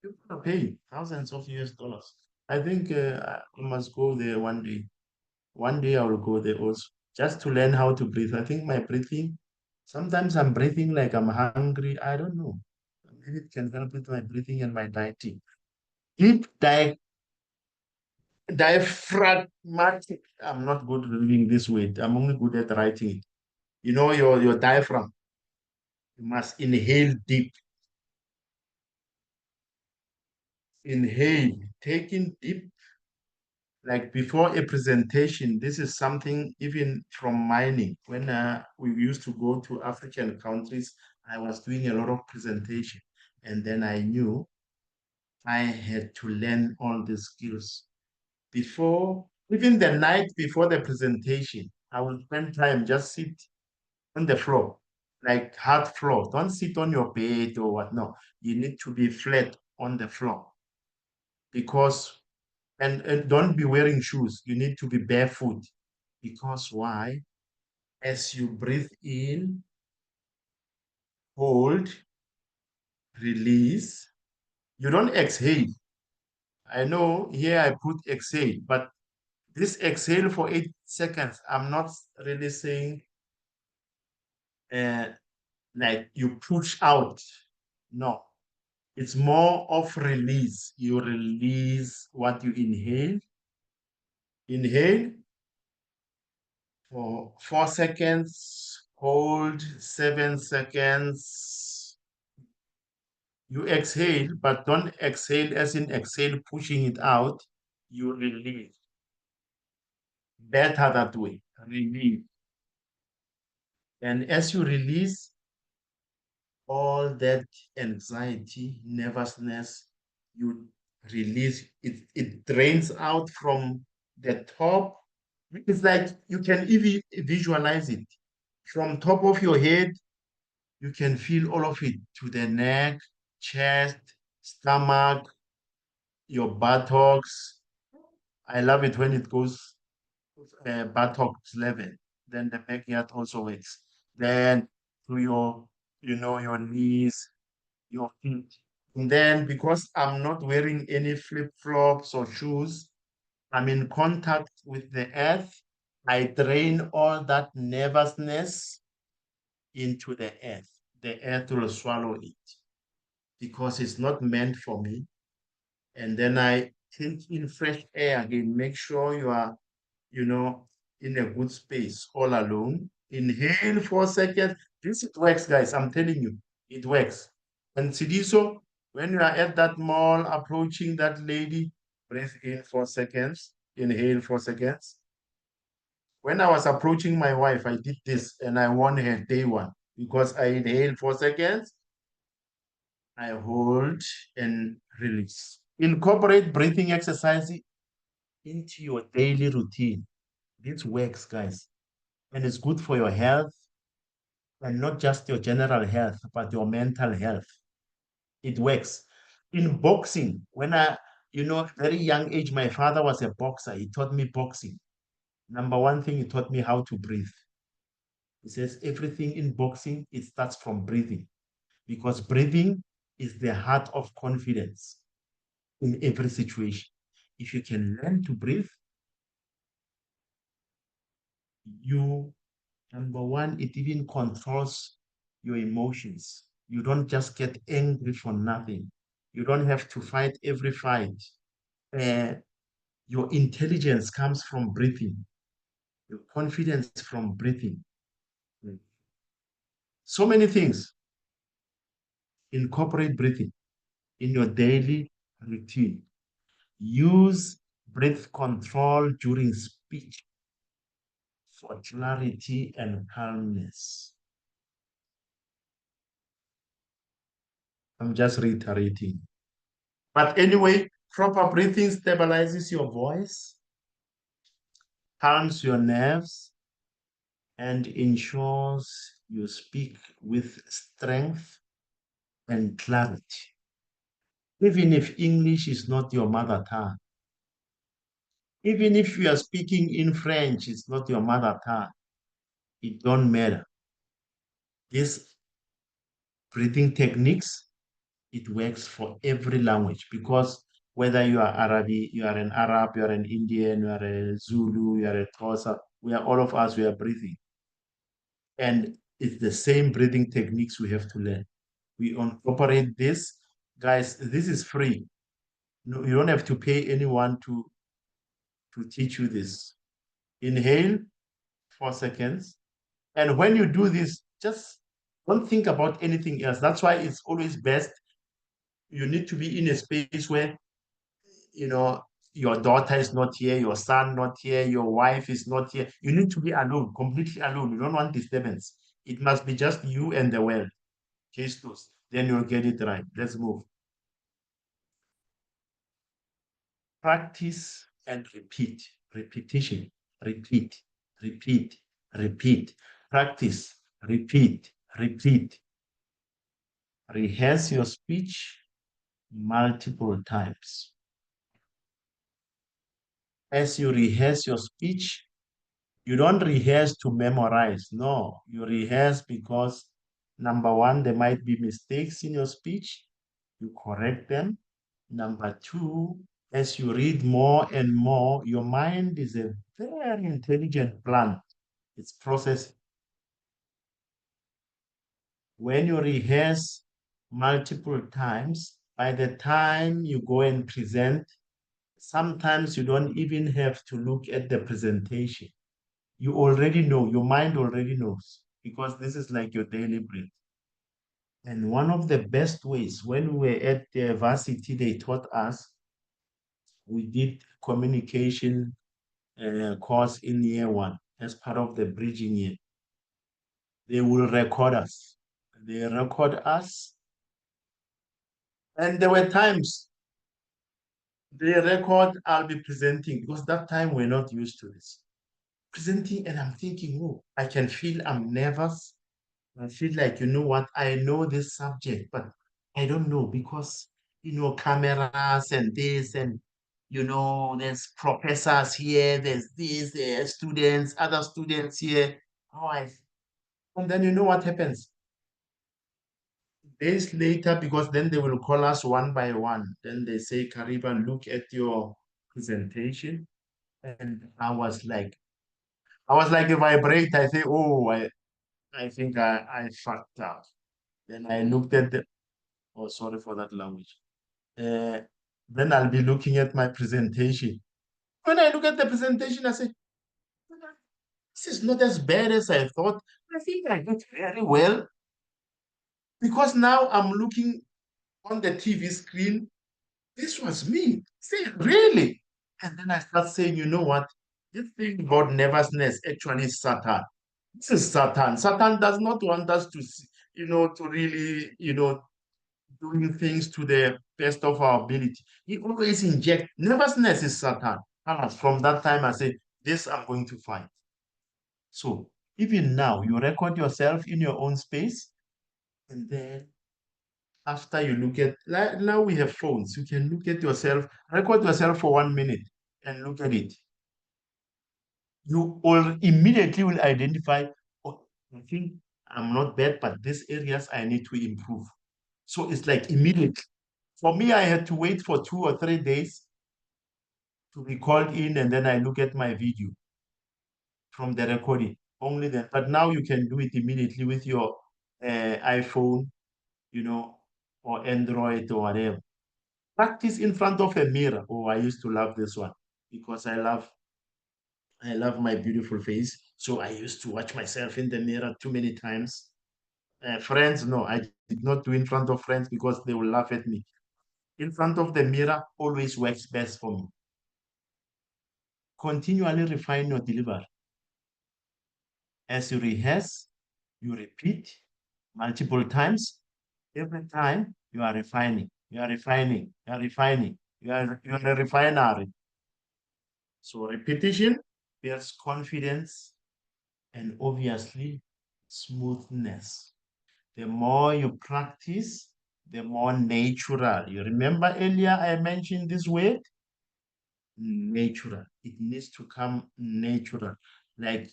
You're gonna pay thousands of US dollars. I think I must go there one day. One day I will go there also, just to learn how to breathe. I think my breathing, sometimes I'm breathing like I'm hungry. I don't know. Maybe it can help with my breathing and my dieting. Deep diaphragmatic. I'm not good reading this word. I'm only good at writing it. Your diaphragm. You must inhale deep. Inhale. Taking deep, like before a presentation. This is something even from mining. When we used to go to African countries, I was doing a lot of presentation. And then I knew I had to learn all these skills. Even the night before the presentation, I will spend time just sit on the floor, like hard floor. Don't sit on your bed or what. No, you need to be flat on the floor because, and don't be wearing shoes. You need to be barefoot because why? As you breathe in, hold, release, you don't exhale. I know here I put exhale, but this exhale for 8 seconds, I'm not really saying uh, like you push out. No, it's more of release. You release what you inhale. Inhale for 4 seconds, hold 7 seconds. You exhale, but don't exhale as in exhale, pushing it out. You release. Better that way. Release. And as you release, all that anxiety, nervousness, you release it drains out from the top. It's like you can even visualize it. From top of your head, you can feel all of it to the neck, chest, stomach, your buttocks. I love it when it goes buttocks level. Then the backyard also works. Then to your knees, your feet. And then because I'm not wearing any flip-flops or shoes, I'm in contact with the earth. I drain all that nervousness into the earth. The earth will swallow it because it's not meant for me. And then I take in fresh air again. Make sure you are, you know, in a good space all alone. Inhale 4 seconds. This it works, guys. I'm telling you, it works. And Sidiso, when you are at that mall approaching that lady, breathe in 4 seconds, inhale 4 seconds. When I was approaching my wife, I did this and I won her day one because I inhaled 4 seconds, I hold and release. Incorporate breathing exercise into your daily routine. This works, guys, and it's good for your health and not just your general health, but your mental health. It works. In boxing, when very young age, my father was a boxer. He taught me boxing. Number one thing, he taught me how to breathe. He says everything in boxing, it starts from breathing because breathing is the heart of confidence in every situation. If you can learn to breathe, you, number one, it even controls your emotions. You don't just get angry for nothing. You don't have to fight every fight. Uh, your intelligence comes from breathing, your confidence from breathing. So many things. Incorporate breathing in your daily routine. Use breath control during speech for clarity and calmness. I'm just reiterating. But anyway, proper breathing stabilizes your voice, calms your nerves, and ensures you speak with strength and clarity. Even if English is not your mother tongue, even if you are speaking in French, it's not your mother tongue, it don't matter. These breathing techniques, it works for every language because whether you are Arabic, you are an Arab, you are an Indian, you are a Zulu, you are a Xhosa, we are all of us, we are breathing. And it's the same breathing techniques we have to learn. We incorporate this. Guys, this is free. No, you don't have to pay anyone to teach you this. Inhale 4 seconds. And when you do this, just don't think about anything else. That's why it's always best. You need to be in a space where, you know, your daughter is not here, your son not here, your wife is not here. You need to be alone, completely alone. You don't want disturbance. It must be just you and the world. Case closed. Then you'll get it right. Let's move. Practice and repeat. Repetition. Repeat. Repeat. Repeat. Practice. Repeat. Repeat. Rehearse your speech multiple times. As you rehearse your speech, you don't rehearse to memorize. No, you rehearse because number one, there might be mistakes in your speech. You correct them. Number two, as you read more and more, your mind is a very intelligent plant. It's processing. When you rehearse multiple times, by the time you go and present, sometimes you don't even have to look at the presentation. You already know, your mind already knows, because this is like your daily breath. And one of the best ways, when we were at the varsity, they taught us, we did communication course in year one as part of the bridging year. They will record us. They record us. And there were times they record, I'll be presenting, because that time we're not used to this. Presenting, and I'm thinking, oh, I can feel I'm nervous. I feel like, you know what, I know this subject, but I don't know because, cameras and this, and, there's professors here, there's this, there's students, other students here. Oh, and then you know what happens? Days later, because then they will call us one by one. Then they say, Kariba, look at your presentation. And I was like a vibrate. I say, oh, I think I fucked up. Then I looked at the, oh, sorry for that language. Uh, then I'll be looking at my presentation. When I look at the presentation, I say, this is not as bad as I thought. I think I did very well. Because now I'm looking on the TV screen, this was me. Say, really? And then I start saying, you know what? This thing about nervousness actually is Satan. This is Satan. Satan does not want us to, to really, doing things to the best of our ability. He always inject nervousness is Satan. And from that time, I say, this I'm going to fight. So even now, you record yourself in your own space, and then after you look at, like now we have phones, you can look at yourself, record yourself for 1 minute and look at it. You will immediately will identify, oh, I think I'm not bad, but these areas I need to improve. So it's like immediate. For me, I had to wait for 2 or 3 days to be called in, and then I look at my video from the recording. Only then. But now you can do it immediately with your iPhone, or Android or whatever. Practice in front of a mirror. Oh, I used to love this one because I love my beautiful face. So I used to watch myself in the mirror too many times. Friends, no, I did not do in front of friends because they will laugh at me. In front of the mirror always works best for me. Continually refine your delivery. As you rehearse, you repeat multiple times. Every time you are refining, you are refining, you are refining, you are a refinery. So repetition builds confidence and obviously smoothness. The more you practice, the more natural. You remember earlier I mentioned this word? Natural. It needs to come natural. Like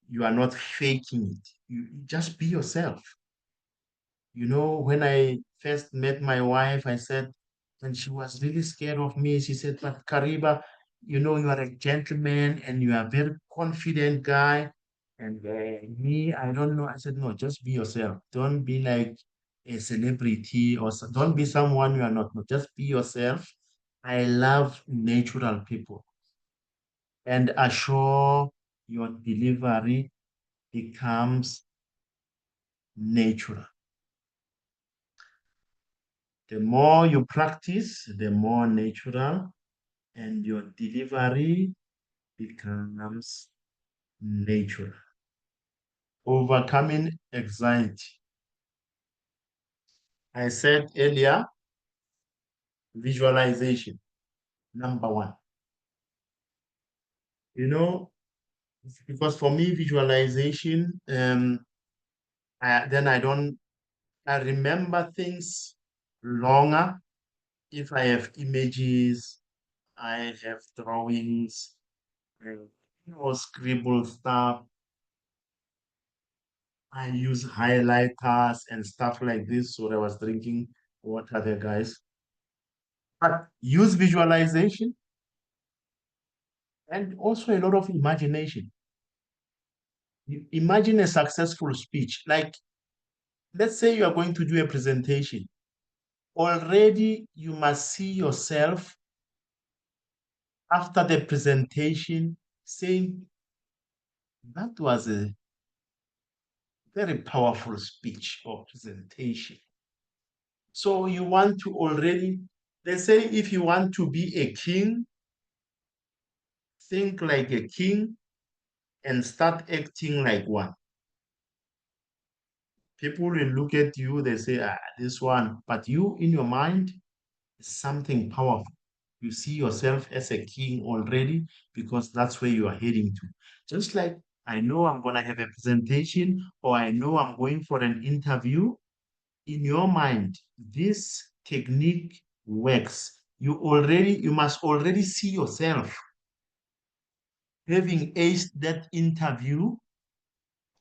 you are not faking it. You just be yourself. When I first met my wife, I said, when she was really scared of me, she said, but Kariba, you are a gentleman and you are a very confident guy. And me, I don't know. I said, no, just be yourself. Don't be like a celebrity or don't be someone you are not. No, just be yourself. I love natural people and assure your delivery becomes natural. The more you practice, the more natural, and your delivery becomes natural. Overcoming anxiety. I said earlier, visualization, number one. You know, because for me, visualization, then I remember things longer if I have images, I have drawings, scribble stuff. I use highlighters and stuff like this. So I was drinking water there, guys. But use visualization and also a lot of imagination. Imagine a successful speech. Like, let's say you are going to do a presentation. Already, you must see yourself after the presentation saying, that was a very powerful speech or presentation. So you want to already, they say if you want to be a king, think like a king and start acting like one. People will look at you, they say, this one, but you in your mind is something powerful. You see yourself as a king already because that's where you are heading to. Just like I know I'm going to have a presentation or I know I'm going for an interview, in your mind, this technique works. You must already see yourself having aced that interview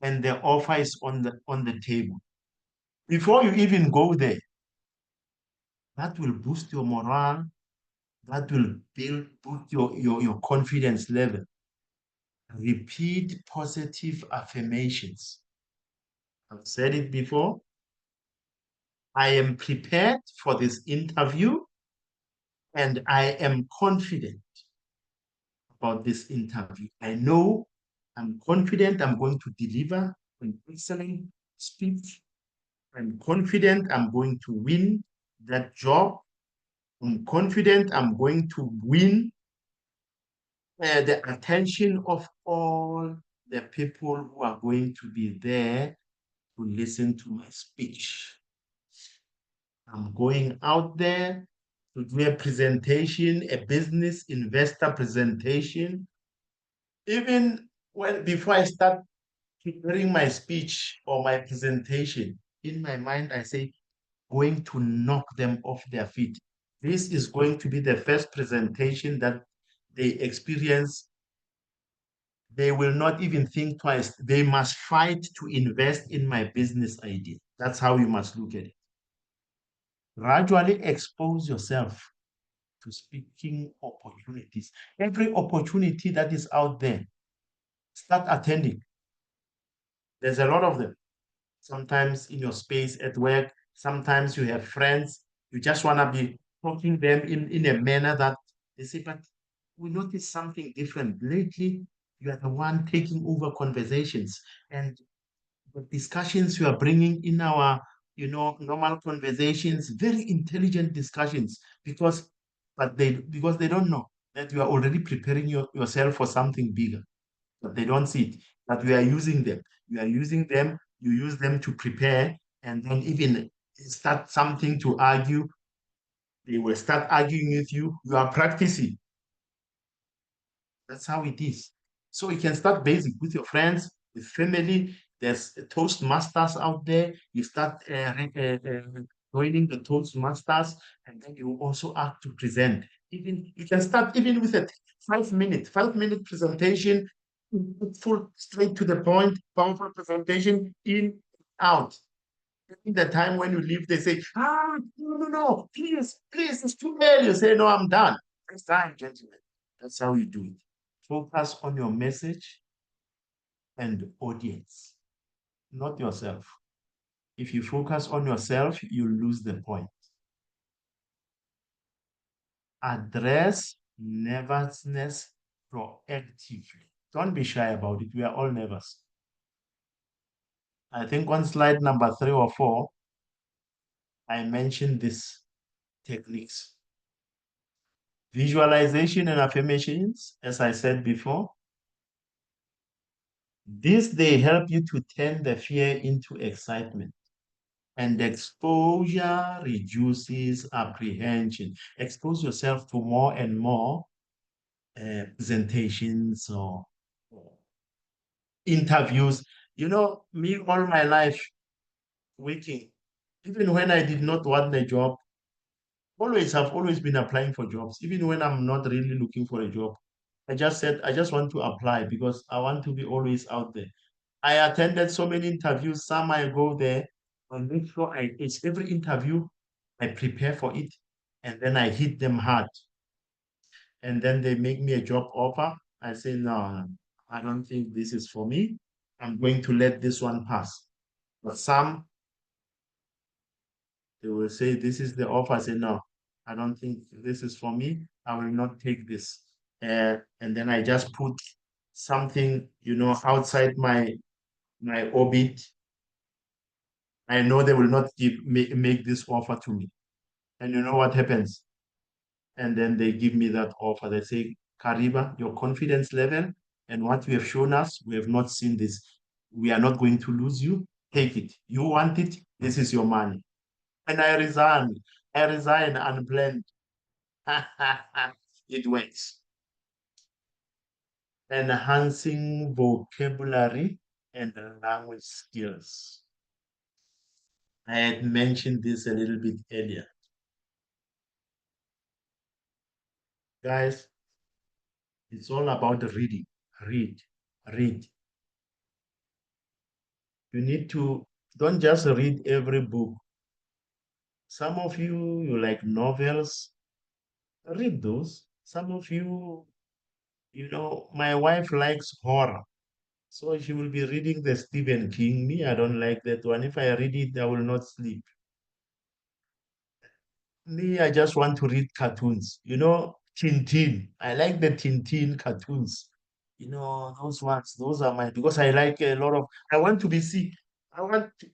and the offer is on the table. Before you even go there, that will boost your morale, that will boost your confidence level. Repeat positive affirmations. I've said it before. I am prepared for this interview and I am confident about this interview. I know I'm confident I'm going to deliver an excellent speech. I'm confident I'm going to win that job. I'm confident I'm going to win the attention of all the people who are going to be there to listen to my speech. I'm going out there to do a presentation, a business investor presentation. Even when before I start preparing my speech or my presentation, in my mind I say, going to knock them off their feet. This is going to be the first presentation that they experience. They will not even think twice. They must fight to invest in my business idea. That's how you must look at it. Gradually expose yourself to speaking opportunities. Every opportunity that is out there, start attending. There's a lot of them. Sometimes in your space at work, sometimes you have friends, you just want to be talking them in a manner that they say, but we notice something different. Lately, you are the one taking over conversations. And the discussions you are bringing in our, normal conversations, very intelligent discussions, because they don't know that you are already preparing yourself for something bigger, but they don't see it. But we are using them. You are using them. You use them to prepare, and then even start something to argue. They will start arguing with you. You are practicing. That's how it is. So you can start basic with your friends, with family. There's Toastmasters out there. You start joining the Toastmasters, and then you also have to present. Even you can start even with a 5 minute presentation, full straight to the point, powerful presentation, in, out. In the time when you leave, they say, no, please, please, it's too early. You say, no, I'm done. Next time, gentlemen. That's how you do it. Focus on your message and audience, not yourself. If you focus on yourself, you lose the point. Address nervousness proactively. Don't be shy about it. We are all nervous. I think on slide number 3 or 4, I mentioned these techniques. Visualization and affirmations, as I said before, they help you to turn the fear into excitement. And exposure reduces apprehension. Expose yourself to more and more presentations or interviews. Me all my life working, even when I did not want a job, I've always been applying for jobs, even when I'm not really looking for a job. I just said, I just want to apply because I want to be always out there. I attended so many interviews. Some I go there and make sure it's every interview, I prepare for it, and then I hit them hard. And then they make me a job offer. I say, no, I don't think this is for me. I'm going to let this one pass. But some, they will say, this is the offer. I say, no, I don't think this is for me. I will not take this. And then I just put something, outside my orbit. I know they will not make this offer to me. And you know what happens? And then they give me that offer. They say, Kariba, your confidence level and what you have shown us, we have not seen this. We are not going to lose you. Take it. You want it. This is your money. And I resign. I resign unplanned. It works. Enhancing vocabulary and language skills. I had mentioned this a little bit earlier. Guys, it's all about reading. Read, read. You need to, don't just read every book. Some of you like novels, read those. Some of you, my wife likes horror. So she will be reading the Stephen King. Me, I don't like that one. If I read it, I will not sleep. Me, I just want to read cartoons. Tintin. I like the Tintin cartoons. Those ones. Those are my, because I like a lot of, I want to be sick. I want to,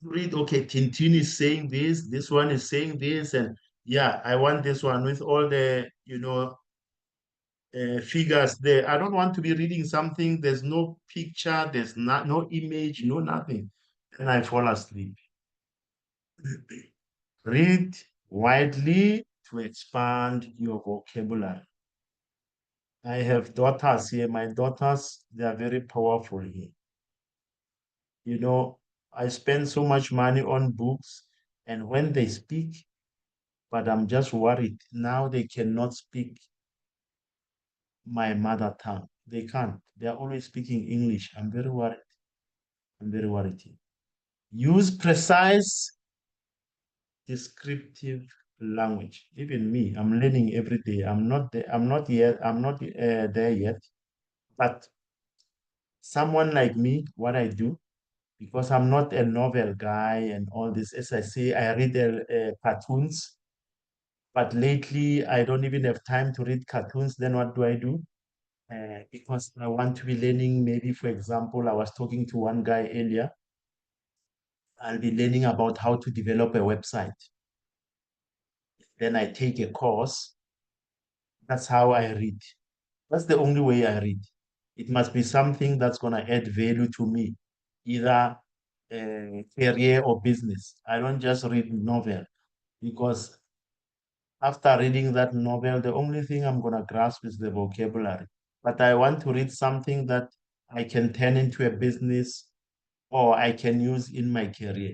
read, okay, Tintin is saying this one is saying this, and yeah, I want this one with all the, figures there. I don't want to be reading something, there's no picture, there's not no image, no nothing. And I fall asleep. Read widely to expand your vocabulary. I have daughters here. My daughters, they are very powerful here. You know, I spend so much money on books, and when they speak, but I'm just worried. Now they cannot speak my mother tongue. They can't. They are always speaking English. I'm very worried. I'm very worried. Use precise descriptive language. Even me, I'm learning every day. I'm not there. I'm not yet. I'm not there yet. But someone like me, what I do, because I'm not a novel guy and all this. As I say, I read cartoons, but lately I don't even have time to read cartoons. Then what do I do? Because I want to be learning, maybe, for example, I was talking to one guy earlier. I'll be learning about how to develop a website. Then I take a course. That's how I read. That's the only way I read. It must be something that's going to add value to me, either career or business. I don't just read novel because after reading that novel, the only thing I'm going to grasp is the vocabulary. But I want to read something that I can turn into a business or I can use in my career.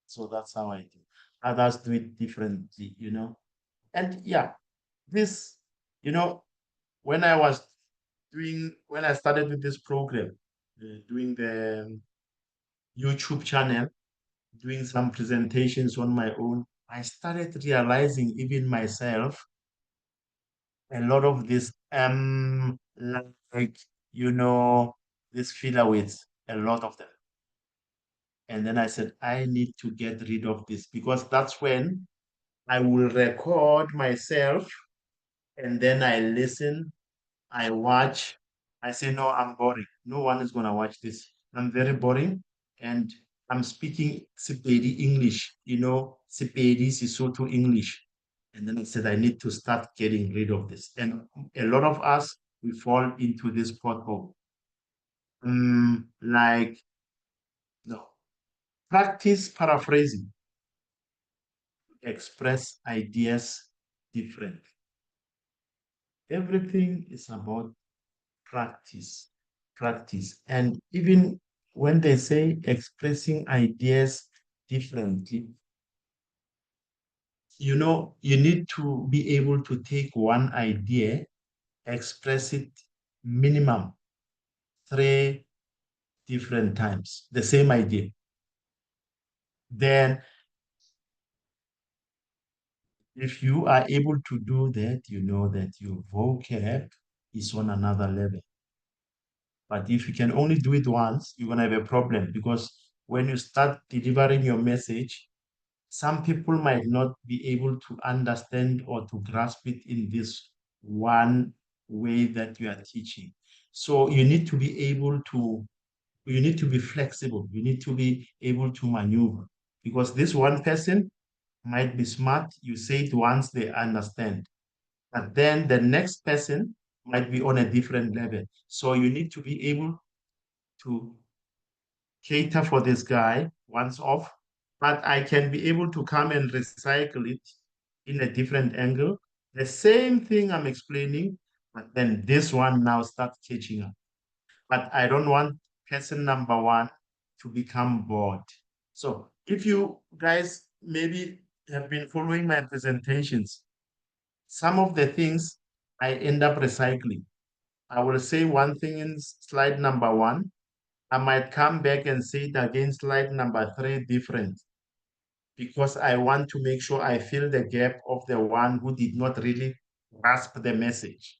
So that's how I do. Others do it differently. And yeah, this, you know, when I was when I started with this program, doing the YouTube channel, doing some presentations on my own, I started realizing even myself a lot of this like this filler with a lot of them. And then I said, I need to get rid of this because that's when I will record myself and then I listen, I watch. I say, no, I'm boring. No one is going to watch this. I'm very boring. And I'm speaking Sepedi English, Sepedi Sesotho English. And then I said, I need to start getting rid of this. And a lot of us, we fall into this pothole. Like, no, practice paraphrasing, express ideas differently. Everything is about practice, practice. And even when they say expressing ideas differently, you need to be able to take one idea, express it minimum 3 different times, the same idea. Then, if you are able to do that, you know that your vocab is on another level. But if you can only do it once, you're going to have a problem because when you start delivering your message, some people might not be able to understand or to grasp it in this one way that you are teaching. So you need to be flexible. You need to be able to maneuver because this one person might be smart. You say it once, they understand. But then the next person might be on a different level. So you need to be able to cater for this guy once off, but I can be able to come and recycle it in a different angle. The same thing I'm explaining, but then this one now starts catching up. But I don't want person number one to become bored. So if you guys maybe have been following my presentations, some of the things I end up recycling. I will say one thing in slide number one. I might come back and say it again, slide number three, different, because I want to make sure I fill the gap of the one who did not really grasp the message.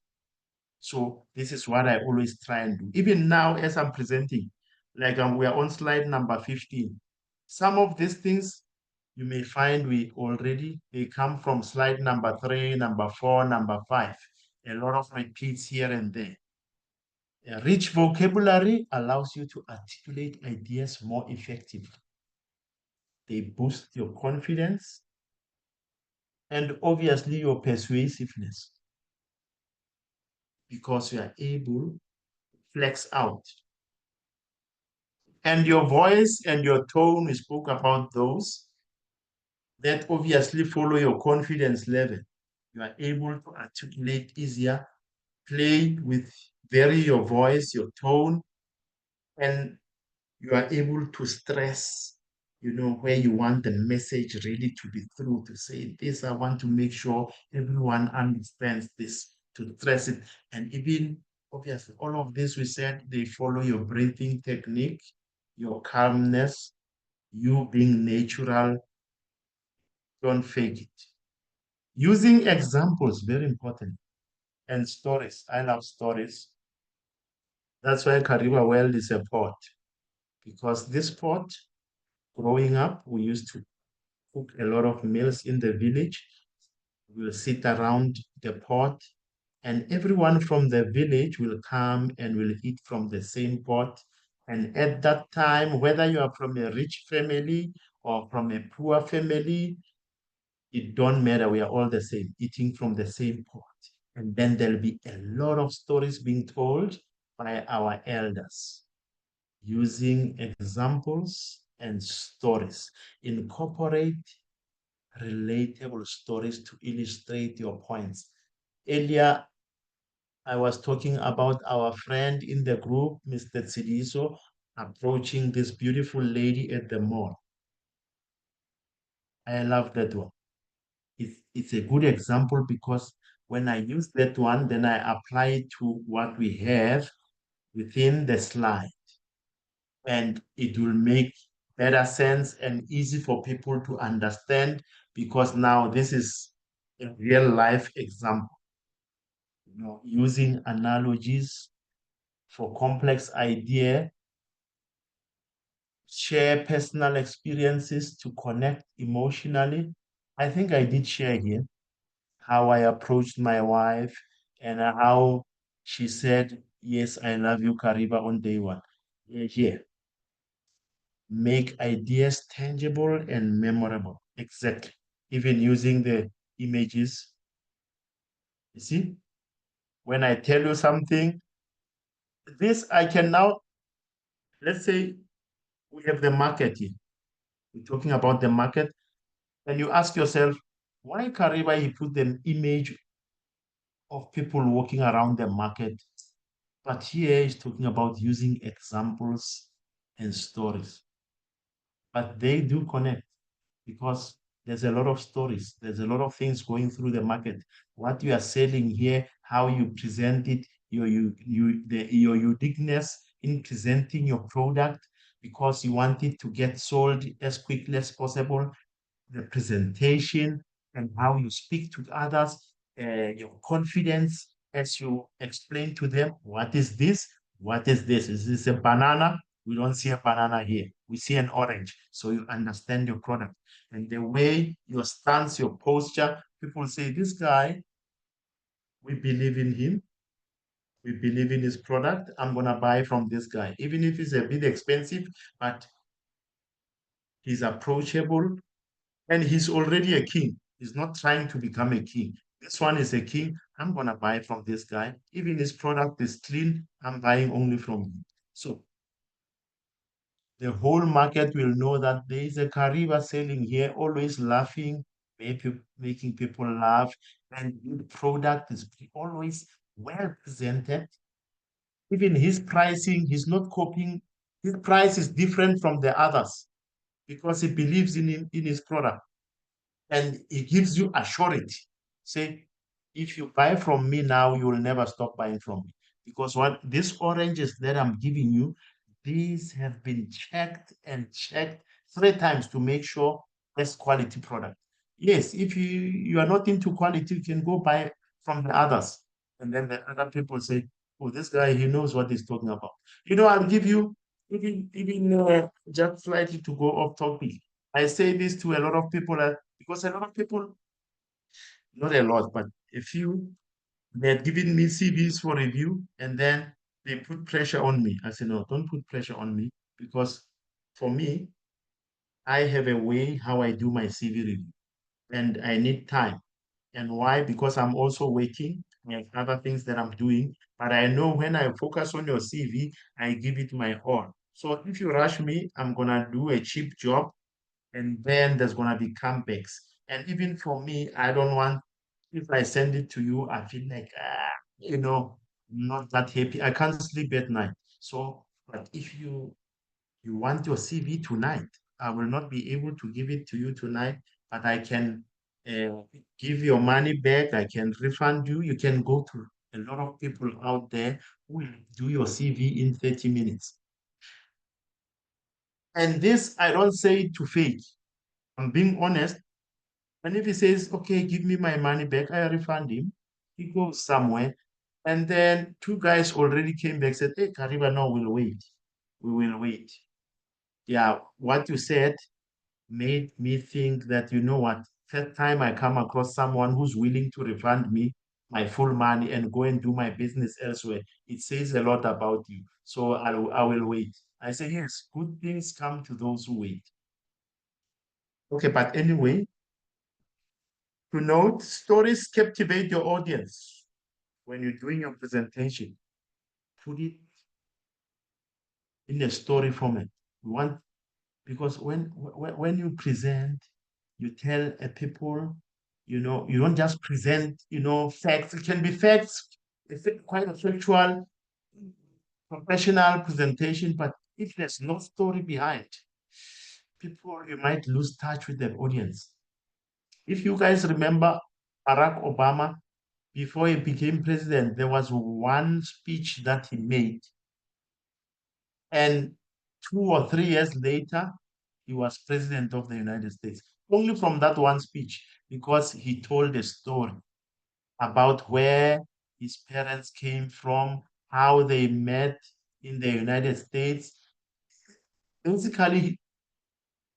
So this is what I always try and do. Even now, as I'm presenting, like we are on slide number 15. Some of these things you may find they come from slide number 3, number 4, number 5. A lot of repeats here and there. A rich vocabulary allows you to articulate ideas more effectively. they boost your confidence, and obviously your persuasiveness, because you are able to flex out. And your voice and your tone, we spoke about those, that obviously follow your confidence level. You are able to articulate easier, play with vary your voice, your tone, and you are able to stress, where you want the message really to be through, to say this, I want to make sure everyone understands this, to stress it. And even, obviously, all of this we said, they follow your breathing technique, your calmness, you being natural, don't fake it. Using examples, very important, and stories. I love stories. That's why Kariba Well is a pot, because this pot, growing up, we used to cook a lot of meals in the village. We'll sit around the pot, and everyone from the village will come and will eat from the same pot. And at that time, whether you are from a rich family or from a poor family, it don't matter. We are all the same, eating from the same pot. And then there'll be a lot of stories being told by our elders, using examples and stories. Incorporate relatable stories to illustrate your points. Earlier, I was talking about our friend in the group, Mr. Tsidiso, approaching this beautiful lady at the mall. I love that one. It's a good example, because when I use that one, then I apply it to what we have within the slide, and it will make better sense and easy for people to understand, because now this is a real life example, using analogies for complex idea, share personal experiences to connect emotionally. I think I did share here how I approached my wife, and how she said, yes, I love you, Kariba, on day one. Yeah. Make ideas tangible and memorable. Exactly. Even using the images. You see, when I tell you something, this I can now, let's say we have the market here. We're talking about the market, and you ask yourself, why Kariba he put an image of people walking around the market, but here he's talking about using examples and stories. But they do connect, because there's a lot of stories, there's a lot of things going through the market. What you are selling here, how you present it, your uniqueness in presenting your product, because you want it to get sold as quickly as possible, the presentation and how you speak to others, your confidence as you explain to them, what is this? What is this? Is this a banana? We don't see a banana here. We see an orange. So you understand your product. And the way your stance, your posture, people say, this guy, we believe in him. We believe in his product. I'm going to buy from this guy. Even if it's a bit expensive, but he's approachable. And he's already a king. He's not trying to become a king. This one is a king. I'm going to buy from this guy. Even his product is clean. I'm buying only from him. So the whole market will know that there is a Kariba selling here, always laughing, making people laugh. And the product is always well presented. Even his pricing, he's not copying. His price is different from the others, because he believes in his product. And it gives you a surety. Say, if you buy from me now, you will never stop buying from me. Because what these oranges that I'm giving you, these have been checked and checked 3 times to make sure best quality product. Yes, if you are not into quality, you can go buy from the others. And then the other people say, oh, this guy, he knows what he's talking about. I'll give you, even just slightly to go off topic. I say this to a lot of people, because a lot of people, not a lot, but a few, they're giving me CVs for review, and then they put pressure on me. I say, no, don't put pressure on me, because for me, I have a way how I do my CV review, and I need time. And why? Because I'm also waiting. I have other things that I'm doing, but I know when I focus on your CV, I give it my all. So if you rush me, I'm gonna do a cheap job, and then there's gonna be comebacks. And even for me, I don't want, if I send it to you, I feel like not that happy. I can't sleep at night. So, but if you want your CV tonight, I will not be able to give it to you tonight, but I can uh, give your money back. I can refund you. You can go to a lot of people out there who will do your CV in 30 minutes. And this, I don't say it to fake. I'm being honest. And if he says, okay, give me my money back, I refund him. He goes somewhere. And then two guys already came back, said, hey, Kariba, no, we'll wait. We will wait. Yeah, what you said made me think that, you know what, first time I come across someone who's willing to refund me my full money and go and do my business elsewhere, it says a lot about you. So I will wait. I say, yes, good things come to those who wait. Okay, but anyway, to note, stories captivate your audience when you're doing your presentation. Put it in a story format. We want because when you present, you tell a people, you don't just present, facts. It can be facts, quite a factual, professional presentation, but if there's no story behind, people you might lose touch with the audience. If you guys remember Barack Obama, before he became president, there was one speech that he made, and 2 or 3 years later, he was president of the United States. Only from that one speech, because he told a story about where his parents came from, how they met in the United States. Basically,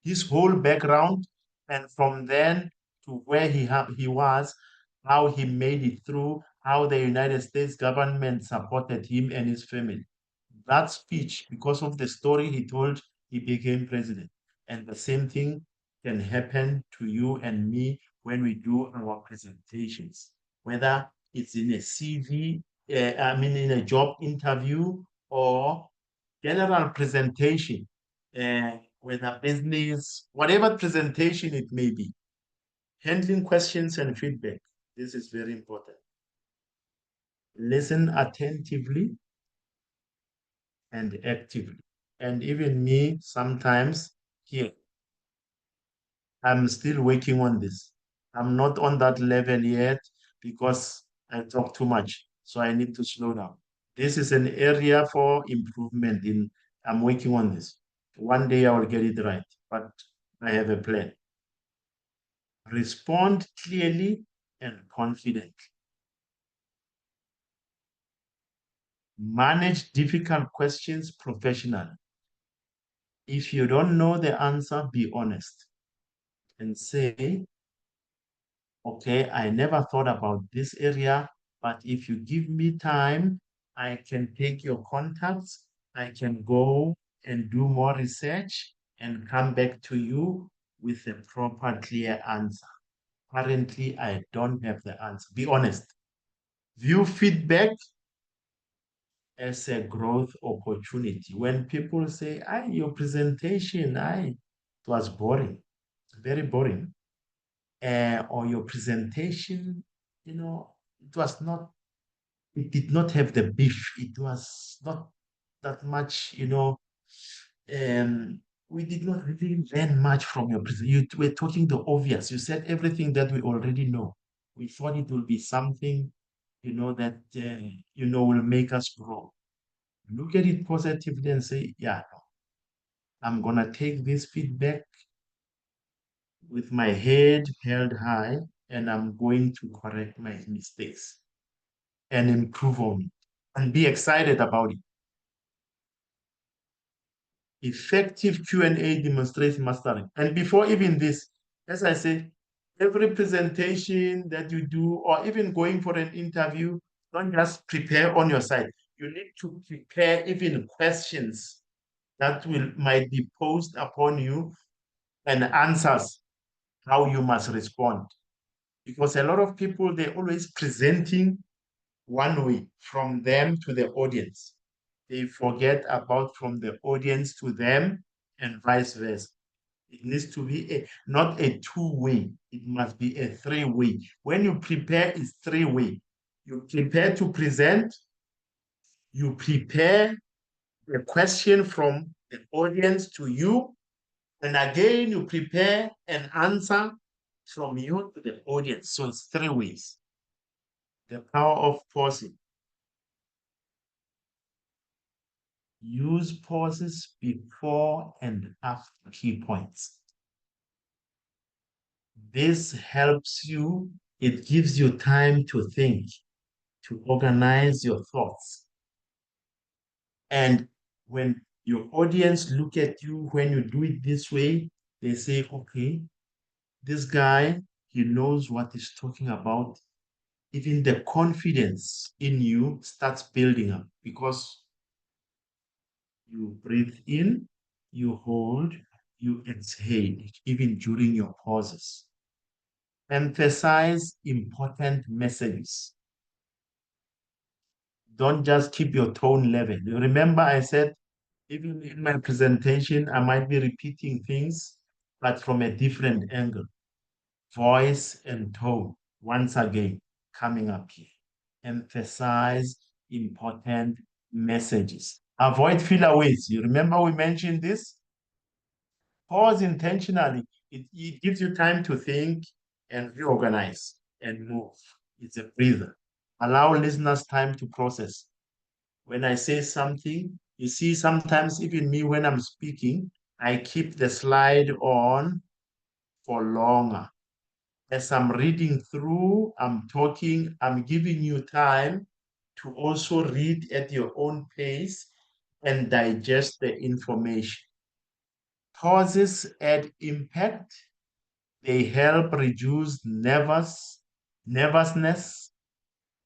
his whole background, and from then to where he was, how he made it through, how the United States government supported him and his family. That speech, because of the story he told, he became president. And the same thing can happen to you and me when we do our presentations, whether it's in a CV, in a job interview, or general presentation, whether business, whatever presentation it may be, handling questions and feedback. This is very important. Listen attentively and actively. And even me, sometimes here, I'm still working on this. I'm not on that level yet because I talk too much. So I need to slow down. This is an area for improvement in I'm working on this. One day I will get it right, but I have a plan. Respond clearly and confidently. Manage difficult questions professionally. If you don't know the answer, be honest and say, okay, I never thought about this area, but if you give me time, I can take your contacts, I can go and do more research and come back to you with a proper, clear answer. Currently, I don't have the answer. Be honest. View feedback as a growth opportunity. When people say, your presentation, it was boring, very boring. Or your presentation, it was not, it did not have the beef. It was not that much, we did not really learn much from your presentation. You were talking the obvious. You said everything that we already know. We thought it will be something, that, will make us grow. Look at it positively and say, yeah, no, I'm going to take this feedback with my head held high, and I'm going to correct my mistakes and improve on it and be excited about it. Effective Q&A demonstrates mastery. And before even this, as I said, every presentation that you do, or even going for an interview, don't just prepare on your side. You need to prepare even questions that might be posed upon you and answers how you must respond. Because a lot of people, they're always presenting one way from them to the audience. They forget about from the audience to them and vice versa. It needs to be not a two-way. It must be a three-way. When you prepare, it's three-way. You prepare to present, you prepare a question from the audience to you, and again, you prepare an answer from you to the audience. So it's three ways. The power of pausing. Use pauses before and after key points. This helps you, it gives you time to think, to organize your thoughts. And when your audience look at you, when you do it this way, they say, okay, this guy, he knows what he's talking about. Even the confidence in you starts building up because you breathe in, you hold, you exhale, even during your pauses. Emphasize important messages. Don't just keep your tone level. You remember I said, even in my presentation, I might be repeating things, but from a different angle. Voice and tone, once again, coming up here. Emphasize important messages. Avoid filler words. You remember we mentioned this? Pause intentionally. It gives you time to think and reorganize and move. It's a breather. Allow listeners time to process. When I say something, you see, sometimes even me when I'm speaking, I keep the slide on for longer. As I'm reading through, I'm talking, I'm giving you time to also read at your own pace and digest the information. Pauses add impact. They help reduce nervousness,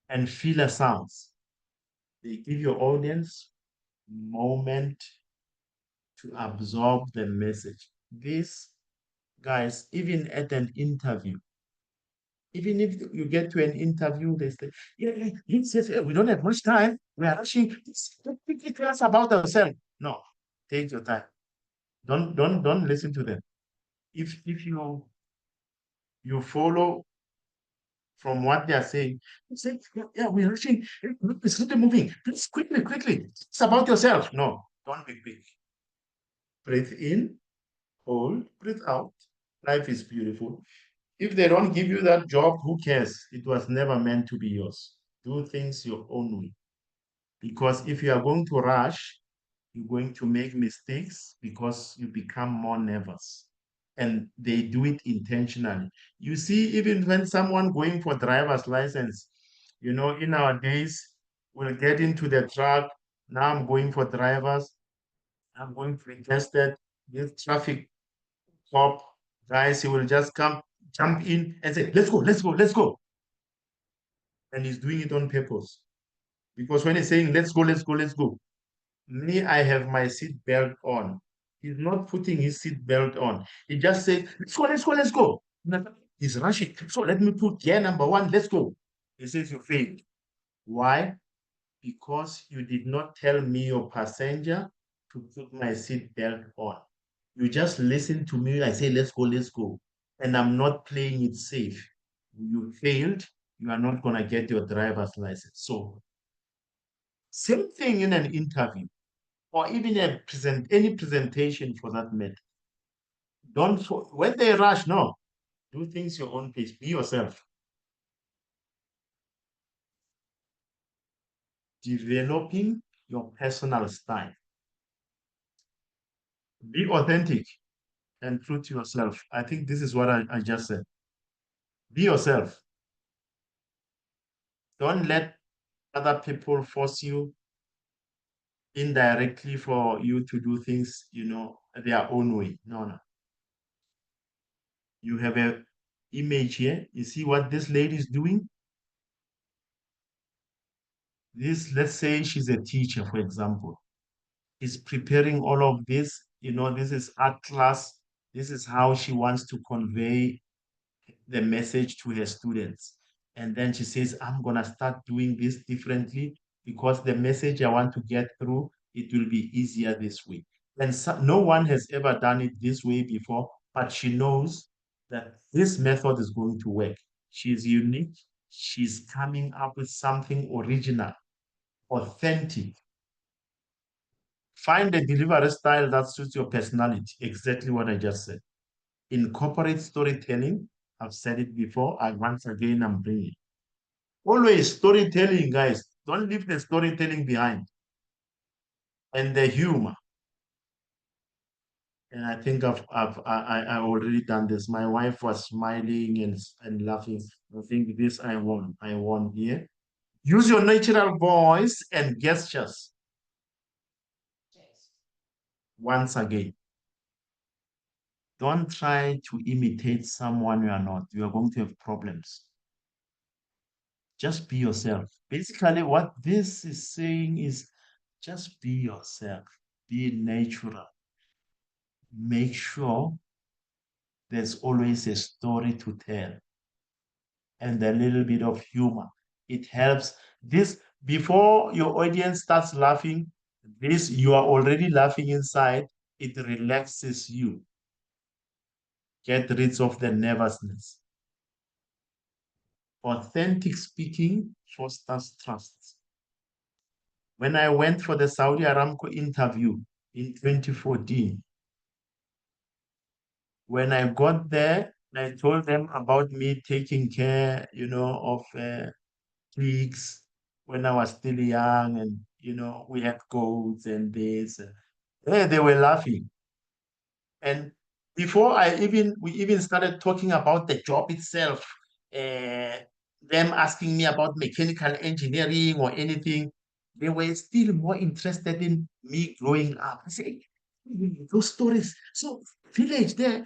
and filler sounds. They give your audience moment to absorb the message. This, guys, even at an interview, even if you get to an interview, they say, yeah, yes, yes, we don't have much time. We are rushing. Quickly tell us about ourselves. No, take your time. Don't listen to them. If you follow from what they are saying, you say, yeah, yeah, we're rushing. It's not moving. Please, quickly, quickly. It's about yourself. No, don't be quick. Breathe in, hold, breathe out. Life is beautiful. If they don't give you that job, who cares? It was never meant to be yours. Do things your own way. Because if you are going to rush, you're going to make mistakes because you become more nervous. And they do it intentionally. You see, even when someone going for driver's license, you know, in our days, we'll get into the truck. Now I'm going for drivers. I'm going to be tested. This traffic cop, guys, he will just come, jump in and say, let's go, let's go, let's go. And he's doing it on purpose. Because when he's saying, let's go, let's go, let's go, me, I have my seat belt on. He's not putting his seat belt on. He just said, let's go, let's go, let's go. He's rushing. So let me put gear number one, let's go. He says you failed. Why? Because you did not tell me, your passenger, to put my seat belt on. You just listen to me. I say, let's go, let's go. And I'm not playing it safe. You failed. You are not going to get your driver's license. So, same thing in an interview or even any presentation for that matter. Don't, when they rush, no, do things your own pace. Be yourself. Developing your personal style. Be authentic and true to yourself. I think this is what I just said. Be yourself. Don't let other people force you indirectly for you to do things, you know, their own way. No, no. You have a image here. You see what this lady is doing? This, let's say she's a teacher, for example, is preparing all of this. You know, this is art class. This is how she wants to convey the message to her students. And then she says, I'm going to start doing this differently because the message I want to get through, it will be easier this way. And so, no one has ever done it this way before, but she knows that this method is going to work. She's unique. She's coming up with something original, authentic. Find a delivery style that suits your personality. Exactly what I just said. Incorporate storytelling. I've said it before, and once again, I'm bringing it. Always storytelling, guys. Don't leave the storytelling behind. And the humor. And I think I already done this. My wife was smiling and laughing. I think this I won. I won here. Use your natural voice and gestures. Once again, don't try to imitate someone you are not. You are going to have problems. Just be yourself. Basically, what this is saying is just be yourself, be natural. Make sure there's always a story to tell and a little bit of humor. It helps. This, before your audience starts laughing, this, you are already laughing inside. It relaxes you. Get rid of the nervousness. Authentic speaking fosters trust. When I went for the Saudi Aramco interview in 2014, when I got there, I told them about me taking care, of pigs when I was still young, and we had goats and this. Yeah, they were laughing. And before we even started talking about the job itself, uh, them asking me about mechanical engineering or anything, they were still more interested in me growing up. I say, those stories. So village there,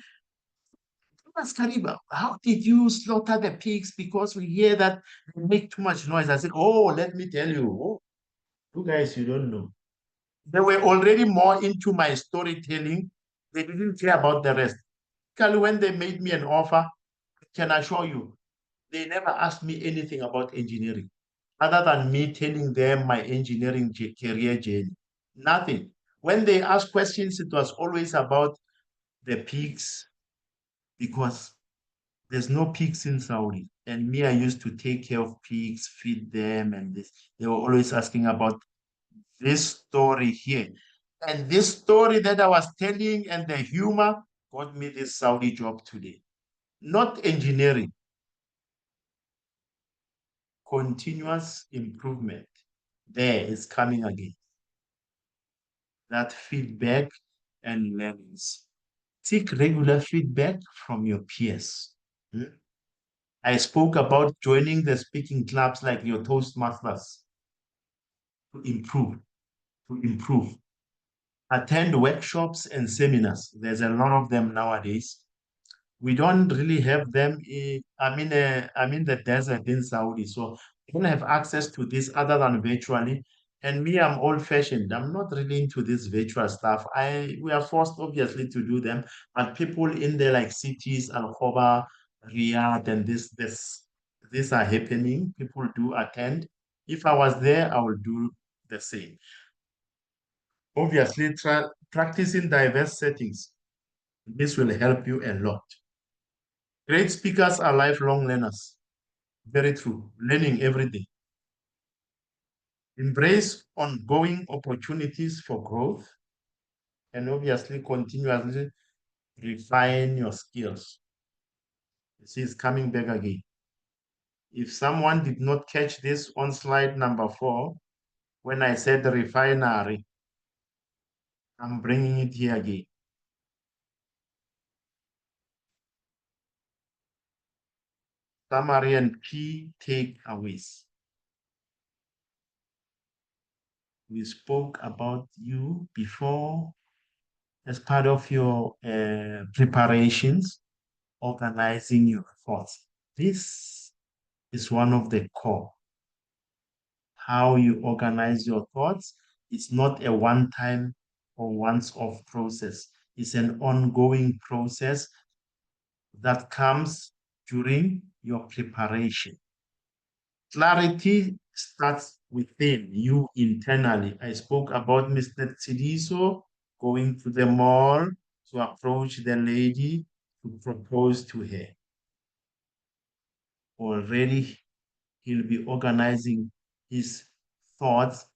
Thomas Kariba, how did you slaughter the pigs? Because we hear that they make too much noise. I said, oh, let me tell you. Oh, you guys, you don't know. They were already more into my storytelling. They didn't care about the rest. When they made me an offer, can I assure you, they never asked me anything about engineering, other than me telling them my engineering career journey. Nothing. When they asked questions, it was always about the pigs, because there's no pigs in Saudi. And me, I used to take care of pigs, feed them, and this. They were always asking about this story here. And this story that I was telling and the humor got me this Saudi job today. Not engineering, continuous improvement. There is coming again. That feedback and learnings. Seek regular feedback from your peers. Hmm? I spoke about joining the speaking clubs like your Toastmasters to improve, to improve. Attend workshops and seminars. There's a lot of them nowadays. We don't really have them. I'm in the desert in Saudi, so I don't have access to this other than virtually. And me, I'm old-fashioned. I'm not really into this virtual stuff. We are forced, obviously, to do them. But people in the like cities, Al Khobar, Riyadh, and this are happening. People do attend. If I was there, I would do the same. Obviously, practicing diverse settings. This will help you a lot. Great speakers are lifelong learners. Very true. Learning every day. Embrace ongoing opportunities for growth and obviously continuously refine your skills. You see, it's coming back again. If someone did not catch this on slide number 4, when I said the refinery, I'm bringing it here again. Summary and key takeaways. We spoke about you before as part of your preparations, organizing your thoughts. This is one of the core. How you organize your thoughts. It's not a one-time or once-off process. is an ongoing process that comes during your preparation. Clarity starts within you internally. I spoke about Mr. Tsidiso going to the mall to approach the lady to propose to her. Already, he'll be organizing his thoughts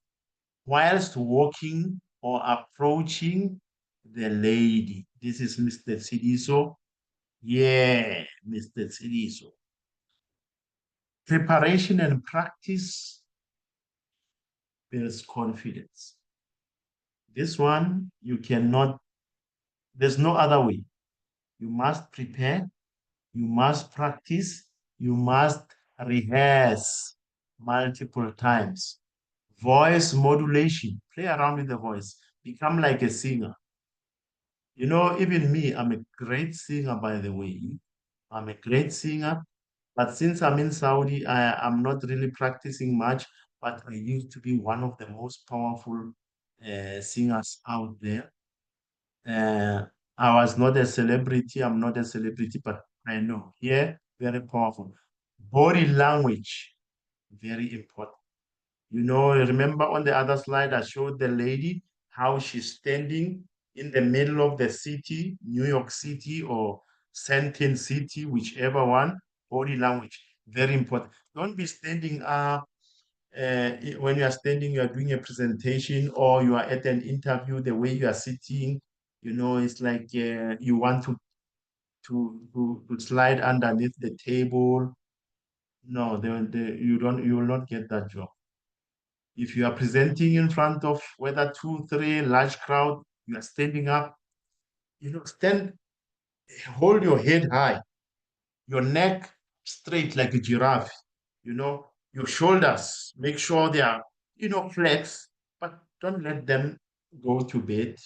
whilst walking or approaching the lady. This is Mr. Tsidiso. Yeah, Mr. Tsidiso. Preparation and practice builds confidence. This one, you cannot, there's no other way. You must prepare, you must practice, you must rehearse multiple times. Voice modulation, play around with the voice, become like a singer. You know, even me, I'm a great singer, by the way. I'm a great singer. But since I'm in Saudi, I'm not really practicing much, but I used to be one of the most powerful singers out there. Uh, I was not a celebrity. I'm not a celebrity, but I know here, very powerful. Body language, very important. You know, remember on the other slide, I showed the lady how she's standing in the middle of the city, New York City or Sentin City, whichever one. Body language, very important. Don't be standing up. When you are standing, you are doing a presentation or you are at an interview, the way you are sitting, you know, it's like you want to slide underneath the table. No, you will not get that job. If you are presenting in front of whether two, three, large crowd, you are standing up, you know, hold your head high, your neck straight like a giraffe, you know, your shoulders, make sure they are, you know, flex, but don't let them go to bed.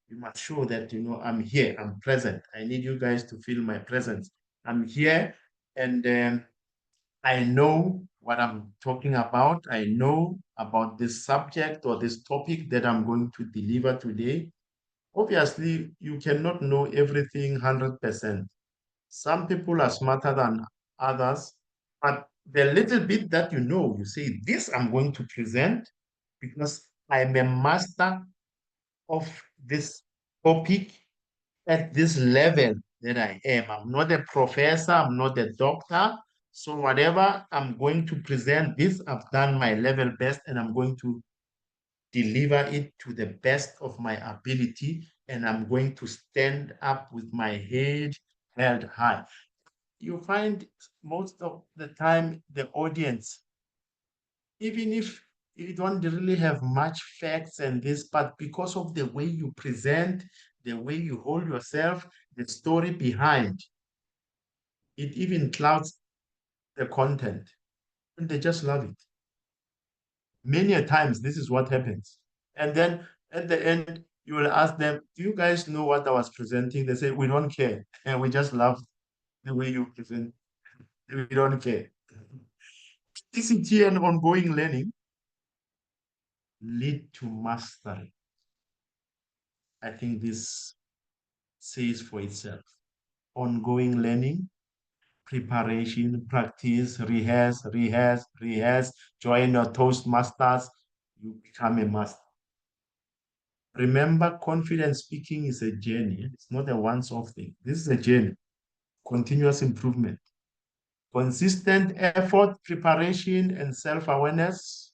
You must show that, you know, I'm here, I'm present. I need you guys to feel my presence. I'm here and I know what I'm talking about. I know about this subject or this topic that I'm going to deliver today. Obviously, you cannot know everything 100%. Some people are smarter than others, but the little bit that you know, you say, this I'm going to present because I'm a master of this topic at this level that I am. I'm not a professor, I'm not a doctor. So whatever I'm going to present this, I've done my level best and I'm going to deliver it to the best of my ability. And I'm going to stand up with my head held high. You find most of the time the audience, even if you don't really have much facts and this, but because of the way you present, the way you hold yourself, the story behind, it even clouds the content. And they just love it. Many a times, this is what happens. And then at the end, you will ask them, do you guys know what I was presenting? They say, we don't care. And we just love the way you present. We don't care. TCT and ongoing learning lead to mastery. I think this says for itself. Ongoing learning, preparation, practice, rehearse, join your Toastmasters, you become a master. Remember, confident speaking is a journey. It's not a once-off thing. This is a journey, continuous improvement. Consistent effort, preparation, and self-awareness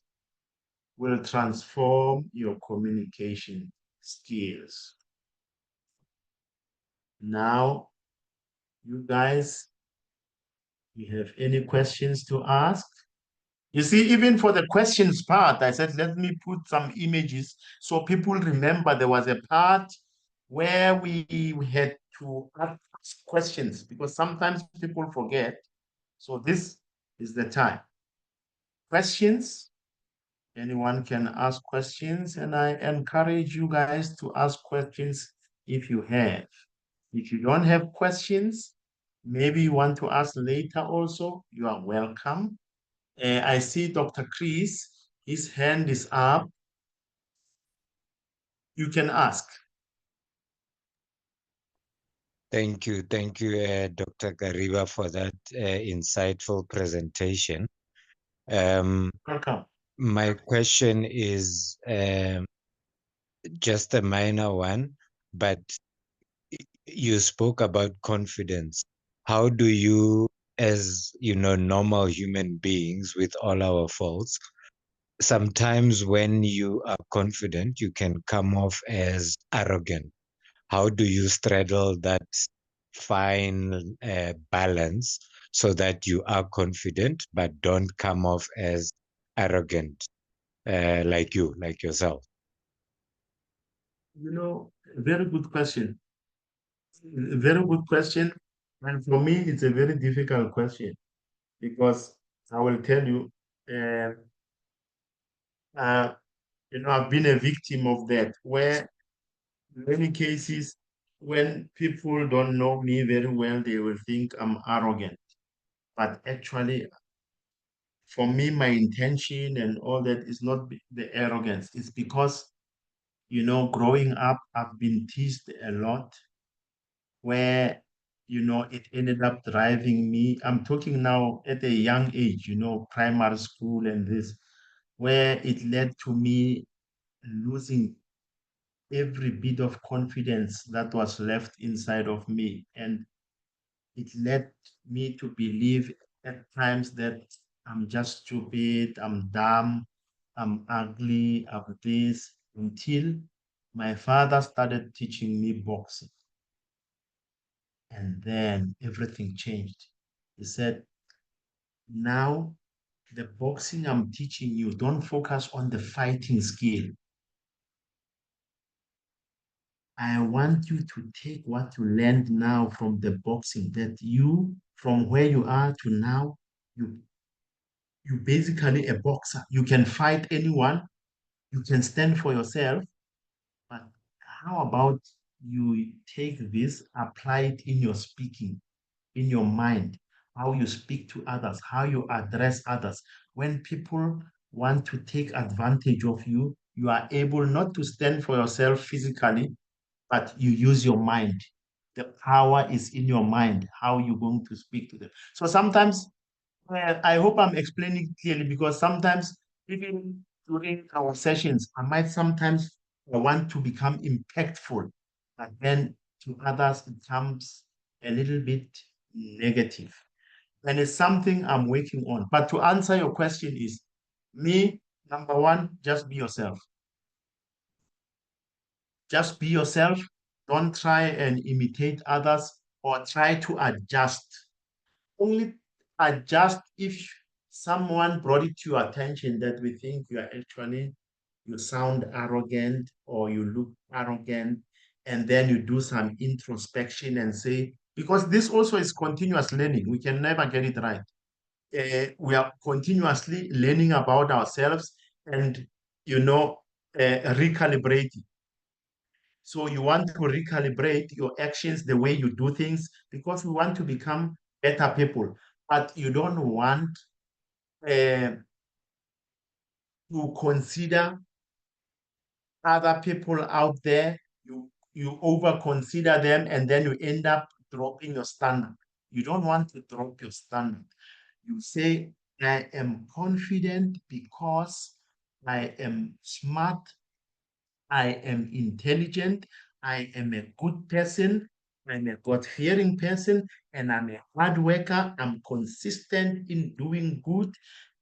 will transform your communication skills. Now, you guys, you have any questions to ask? You see, even for the questions part, I said, let me put some images so people remember there was a part where we had to ask questions because sometimes people forget. So this is the time. Questions, anyone can ask questions, and I encourage you guys to ask questions if you have. If you don't have questions, maybe you want to ask later also, you are welcome. I see Dr. Chris, his hand is up. You can ask. Thank you. Thank you, Dr. Kariba, for that insightful presentation. Welcome. My question is just a minor one, but you spoke about confidence. How do you, as you know, normal human beings with all our faults, sometimes when you are confident, you can come off as arrogant? How do you straddle that fine balance so that you are confident but don't come off as arrogant, like yourself? Very good question. Very good question. And for me, it's a very difficult question because I will tell you, uh, uh, I've been a victim of that, where in many cases, when people don't know me very well, they will think I'm arrogant. But actually, for me, my intention and all that is not the arrogance. It's because, growing up, I've been teased a lot where, it ended up driving me. I'm talking now at a young age, primary school and this, where it led to me losing every bit of confidence that was left inside of me. And it led me to believe at times that I'm just stupid, I'm dumb, I'm ugly, I'm this, until my father started teaching me boxing. And then everything changed. He said, now the boxing I'm teaching you, don't focus on the fighting skill. I want you to take what you learned now from the boxing, that you, from where you are to now, you you basically a boxer. You can fight anyone, you can stand for yourself, but how about you take this, apply it in your speaking, in your mind, how you speak to others, how you address others. When people want to take advantage of you, you are able not to stand for yourself physically, but you use your mind. The power is in your mind, how you're going to speak to them. So sometimes, I hope I'm explaining clearly because sometimes, even during our sessions, I might sometimes want to become impactful, but then to others, it comes a little bit negative. And it's something I'm working on. But to answer your question is me, number one, just be yourself. Just be yourself. Don't try and imitate others or try to adjust. Only adjust if someone brought it to your attention that we think you sound arrogant or you look arrogant, and then you do some introspection and say, because this also is continuous learning, we can never get it right. We are continuously learning about ourselves and, recalibrating. So you want to recalibrate your actions, the way you do things, because we want to become better people. But you don't want uh, to consider other people out there. You over consider them, and then you end up dropping your standard. You don't want to drop your standard. You say, I am confident because I am smart, I am intelligent. I am a good person. I'm a God-fearing person, and I'm a hard worker. I'm consistent in doing good,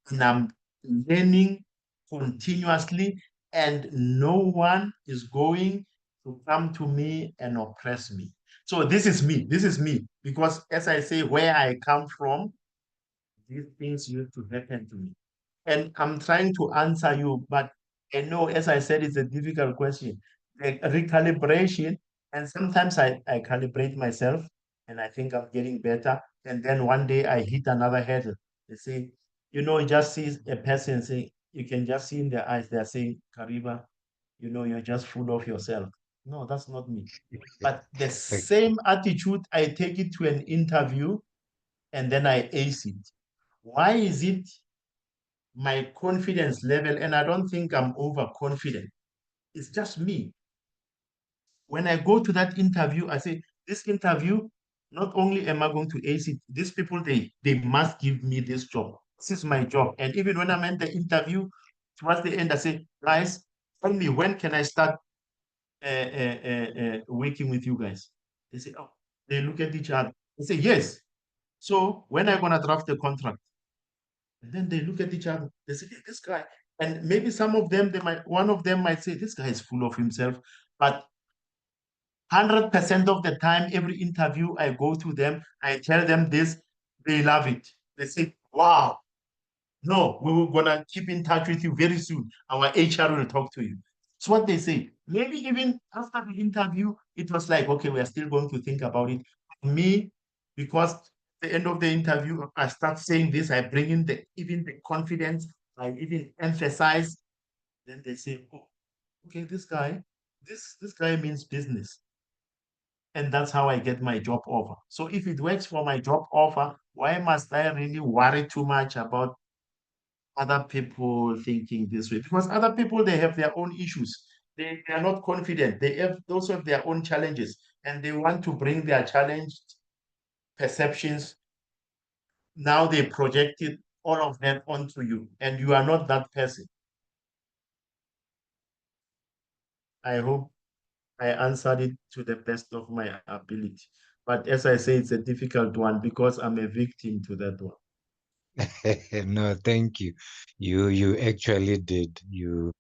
and I'm learning continuously, and no one is going to come to me and oppress me. So this is me. This is me. Because as I say, where I come from, these things used to happen to me. And I'm trying to answer you, but I know, as I said, it's a difficult question. The recalibration, and sometimes I calibrate myself and I think I'm getting better. And then one day I hit another hurdle. They say, you just see a person saying, you can just see in their eyes, they're saying, Kariba, you're just full of yourself. No, that's not me. But the Okay. same attitude, I take it to an interview and then I ace it. Why is it my confidence level? And I don't think I'm overconfident. It's just me. When I go to that interview, I say, this interview, not only am I going to ace it, these people, they must give me this job. This is my job. And even when I'm in the interview, towards the end, I say, guys, tell me, when can I start working with you guys? They say, oh, they look at each other. They say, yes. So when are you gonna draft the contract? And then they look at each other. They say, hey, this guy. And maybe some of them, one of them might say, this guy is full of himself. But 100% of the time, every interview I go to them, I tell them this, they love it. They say, wow, no, we were gonna keep in touch with you very soon. Our HR will talk to you. It's what they say. Maybe even after the interview, it was like, okay, we are still going to think about it. Me, because at the end of the interview, I start saying this, I bring in even the confidence, I even emphasize. Then they say, oh, okay, this guy means business. And that's how I get my job offer. So if it works for my job offer, why must I really worry too much about other people thinking this way? Because other people, they have their own issues. They are not confident. They also have their own challenges, and they want to bring their challenged perceptions. Now they projected all of them onto you, and you are not that person. I hope I answered it to the best of my ability. But as I say, it's a difficult one because I'm a victim to that one. No, thank you. You actually did. You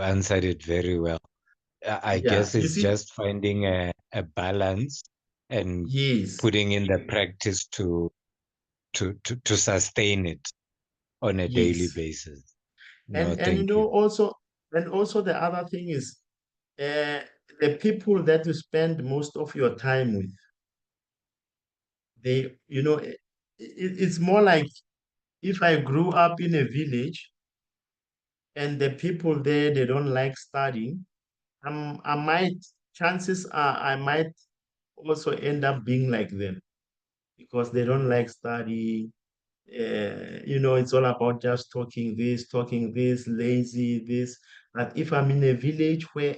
answered it very well. I Yeah, guess you it's see, just finding a balance and yes, putting in the practice to sustain it on a daily yes. basis. No, And thank you. also the other thing is uh, the people that you spend most of your time with, it's more like if I grew up in a village and the people there, they don't like studying, I might, chances are I might also end up being like them because they don't like study. It's all about just talking this, lazy, this. But if I'm in a village where,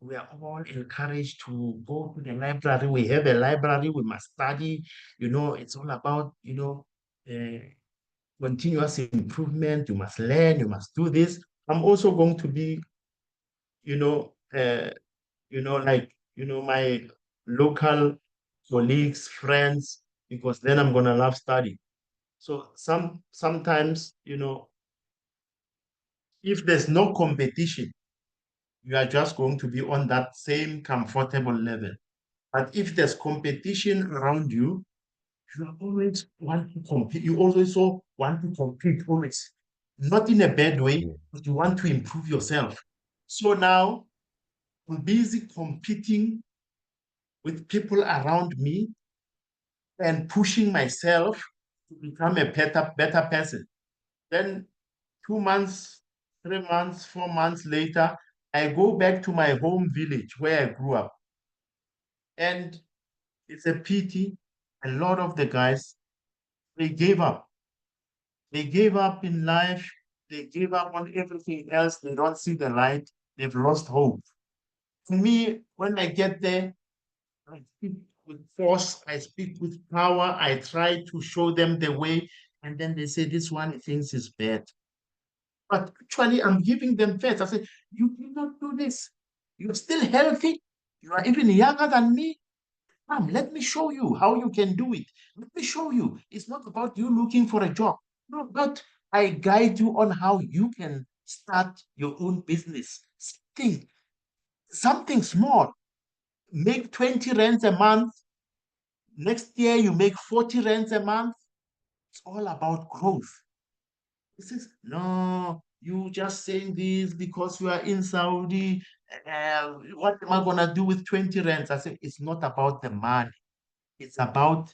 we are all encouraged to go to the library, we have a library, we must study, it's all about, uh, continuous improvement. You must learn, you must do this. I'm also going to be, you know, uh, my local colleagues, friends, because then I'm gonna love study. So sometimes, if there's no competition, you are just going to be on that same comfortable level. But if there's competition around you, you always want to compete. You also want to compete always. Not in a bad way, Yeah. but you want to improve yourself. So now I'm busy competing with people around me and pushing myself to become a better person. Then 2 months, 3 months, 4 months later, I go back to my home village where I grew up. And it's a pity. A lot of the guys, they gave up. They gave up in life. They gave up on everything else. They don't see the light. They've lost hope. For me, when I get there, I speak with force. I speak with power. I try to show them the way. And then they say, this one thinks is bad. But actually, I'm giving them faith. I say, you cannot do this. You're still healthy. You are even younger than me. Come, let me show you how you can do it. Let me show you. It's not about you looking for a job. No, but I guide you on how you can start your own business. Something small. Make 20 rands a month. Next year, you make 40 rands a month. It's all about growth. He says, no, you just saying this because you are in Saudi. What am I going to do with 20 rands? I said, it's not about the money. It's about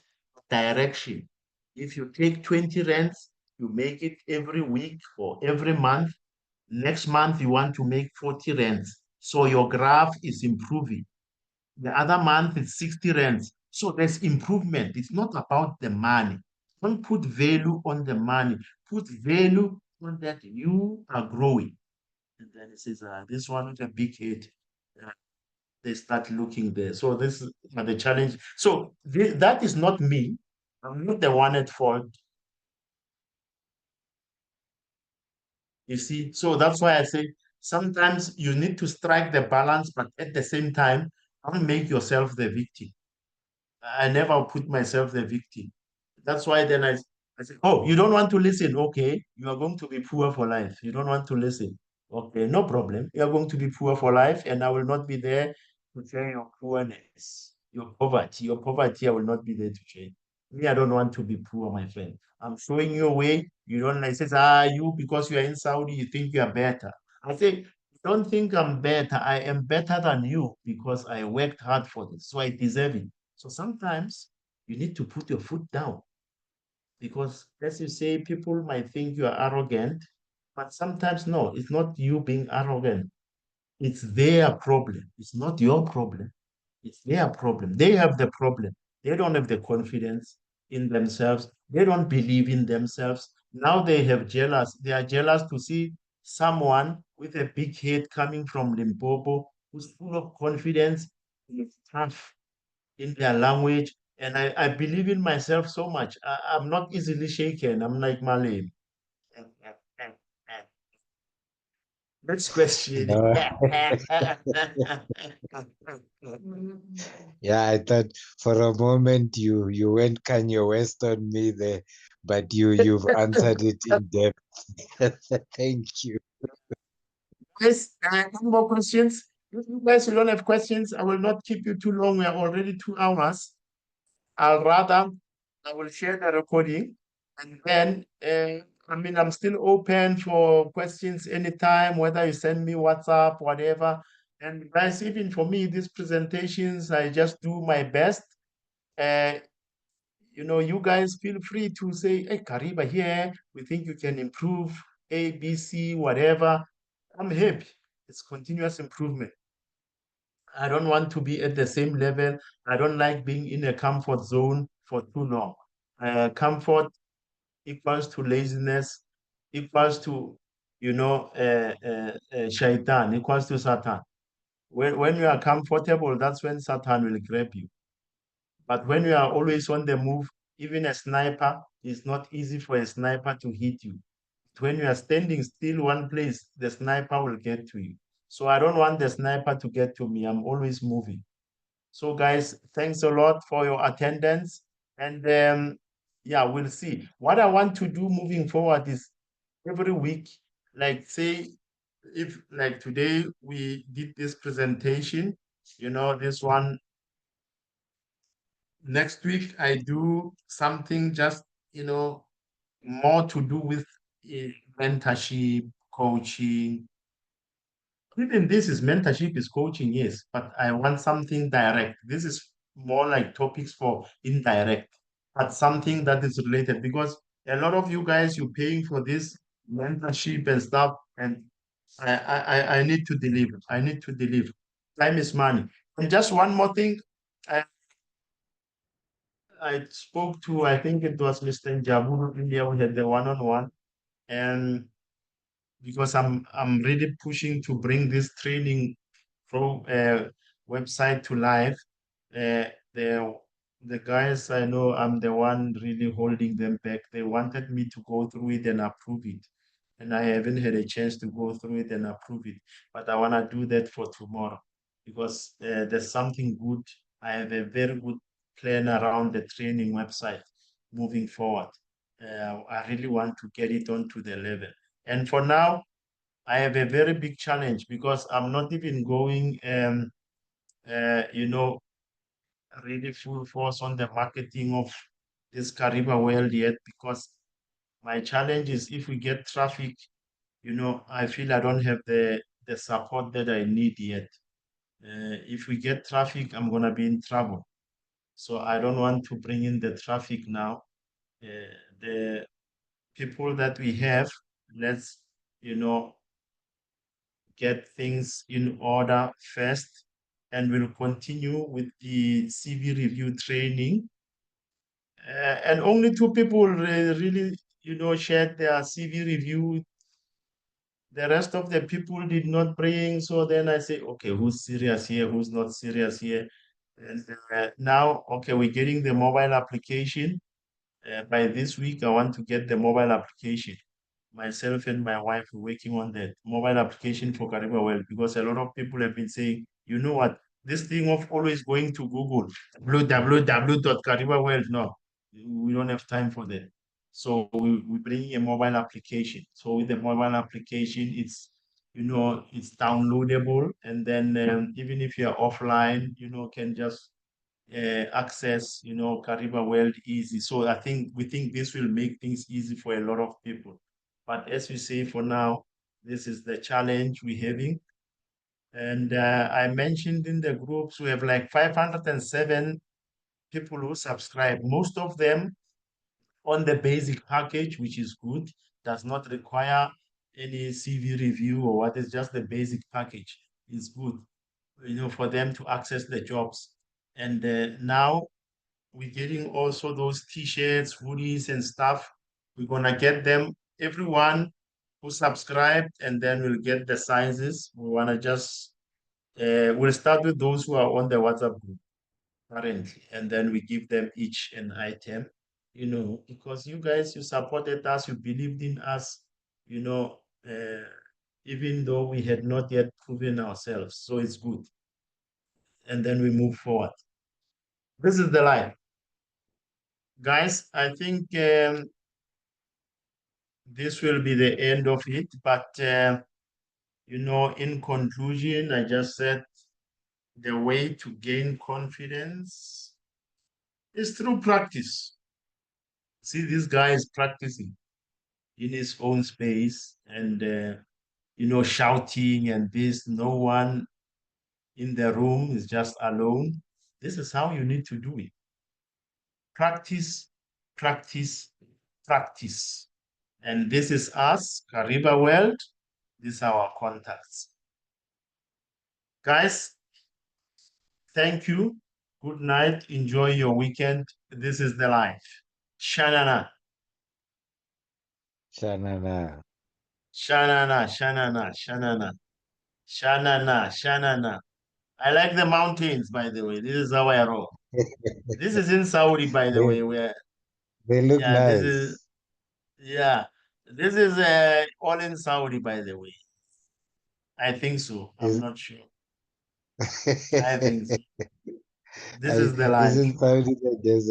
direction. If you take 20 rands, you make it every week or every month. Next month, you want to make 40 rands. So your graph is improving. The other month, it's 60 rands. So there's improvement. It's not about the money. Don't put value on the money. Put value on that you are growing. And then it says, this one with a big head. they start looking there. So this is the challenge. So that is not me. I'm not the one at fault. You see, so that's why I say sometimes you need to strike the balance, but at the same time, don't make yourself the victim. I never put myself the victim. That's why then I say, oh, you don't want to listen? Okay, you are going to be poor for life. You don't want to listen? Okay, no problem. You are going to be poor for life, and I will not be there to share your poorness, your poverty. Your poverty, I will not be there to share. Me, I don't want to be poor, my friend. I'm showing you a way. You don't like, says, you, because you are in Saudi, you think you are better. I say, don't think I'm better. I am better than you because I worked hard for this. So I deserve it. So sometimes you need to put your foot down because, as you say, people might think you are arrogant, but sometimes no, it's not you being arrogant. It's their problem. It's not your problem. It's their problem. They have the problem. They don't have the confidence in themselves. They don't believe in themselves. Now they have jealous. They are jealous to see someone with a big head coming from Limpopo who's full of confidence, is tough in their language. And I believe in myself so much. I'm not easily shaken. I'm like Malay. Next question. No. Yeah, I thought for a moment you went Kanye West on me there, but you've answered it in depth. Thank you. Yes, any more questions? If you guys don't have questions, I will not keep you too long. We are already 2 hours. I'll rather, I will share the recording and then, I mean, I'm still open for questions anytime, whether you send me WhatsApp, whatever. And guys, even for me, these presentations, I just do my best. Uh, you guys feel free to say, hey, Kariba here, we think you can improve A, B, C, whatever. I'm happy. It's continuous improvement. I don't want to be at the same level. I don't like being in a comfort zone for too long. Comfort equals to laziness, equals to, shaitan, equals to Satan. When you are comfortable, that's when Satan will grab you. But when you are always on the move, even a sniper, it's not easy for a sniper to hit you. When you are standing still one place, the sniper will get to you. So I don't want the sniper to get to me. I'm always moving. So, guys, thanks a lot for your attendance. And yeah, we'll see. What I want to do moving forward is every week, like, say, if like today we did this presentation, this one, next week I do something just, more to do with mentorship, coaching. Even this is mentorship, is coaching, yes, but I want something direct. This is more like topics for indirect, but something that is related because a lot of you guys, you're paying for this mentorship and stuff, and I need to deliver. I need to deliver. Time is money. And just one more thing, I, I spoke to, I think it was Mr. Njaburu India, we had the one-on-one, and because I'm really pushing to bring this training website to life. Uh, the the guys, I know I'm the one really holding them back. They wanted me to go through it and approve it, and I haven't had a chance to go through it and approve it. But I want to do that for tomorrow because there's something good. I have a very good plan around the training website moving forward. I really want to get it onto the level. And for now, I have a very big challenge because I'm not even going, really full force on the marketing of this Kariba world yet because my challenge is if we get traffic, I feel I don't have the support that I need yet. If we get traffic, I'm gonna be in trouble. So I don't want to bring in the traffic now. The people that we have, let's, you know, get things in order first, and we'll continue with the CV review training. And only two people really, shared their CV review The rest of the people did not praying. So then I say, okay, who's serious here? Who's not serious here? And now, okay, we're getting the mobile application. By this week, I want to get the mobile application. Myself and my wife are working on the mobile application for Kariba World because a lot of people have been saying, you know what, this thing of always going to Google, www.karibaworld, no, we don't have time for that. So we bring a mobile application. So with the mobile application, it's downloadable. And then even if you're offline, can just access, Kariba World easy. So we think this will make things easy for a lot of people. But as we say, for now, this is the challenge we're having. And I mentioned in the groups, we have like 507 people who subscribe. Most of them on the basic package, which is good, does not require any CV review or what is just the basic package. Is good, for them to access the jobs. And now we're getting also those t-shirts, hoodies, and stuff. We're gonna get them, everyone who subscribed, and then we'll get the sizes. We wanna just we'll start with those who are on the WhatsApp group currently, and then we give them each an item, because you guys, you supported us, you believed in us, you know, uh, even though we had not yet proven ourselves. So it's good. And then we move forward. This is the line. Guys, I think this will be the end of it. But, in conclusion, I just said the way to gain confidence is through practice. See, this guy is practicing in his own space and, shouting and this. No one in the room is just alone. This is how you need to do it. Practice, practice, practice. And this is us, Kariba World. These are our contacts. Guys, thank you. Good night. Enjoy your weekend. This is the life. Shanana. Shanana. Shanana, Shanana, Shanana, Shanana, Shanana. I like the mountains, by the way. This is how I roll. This is in Saudi, by the They way, where, they look yeah, nice. yeah, this is all in Saudi, by the way. I think so. I'm Is not sure. I think so. This I is the life. isn't Saudi the desert?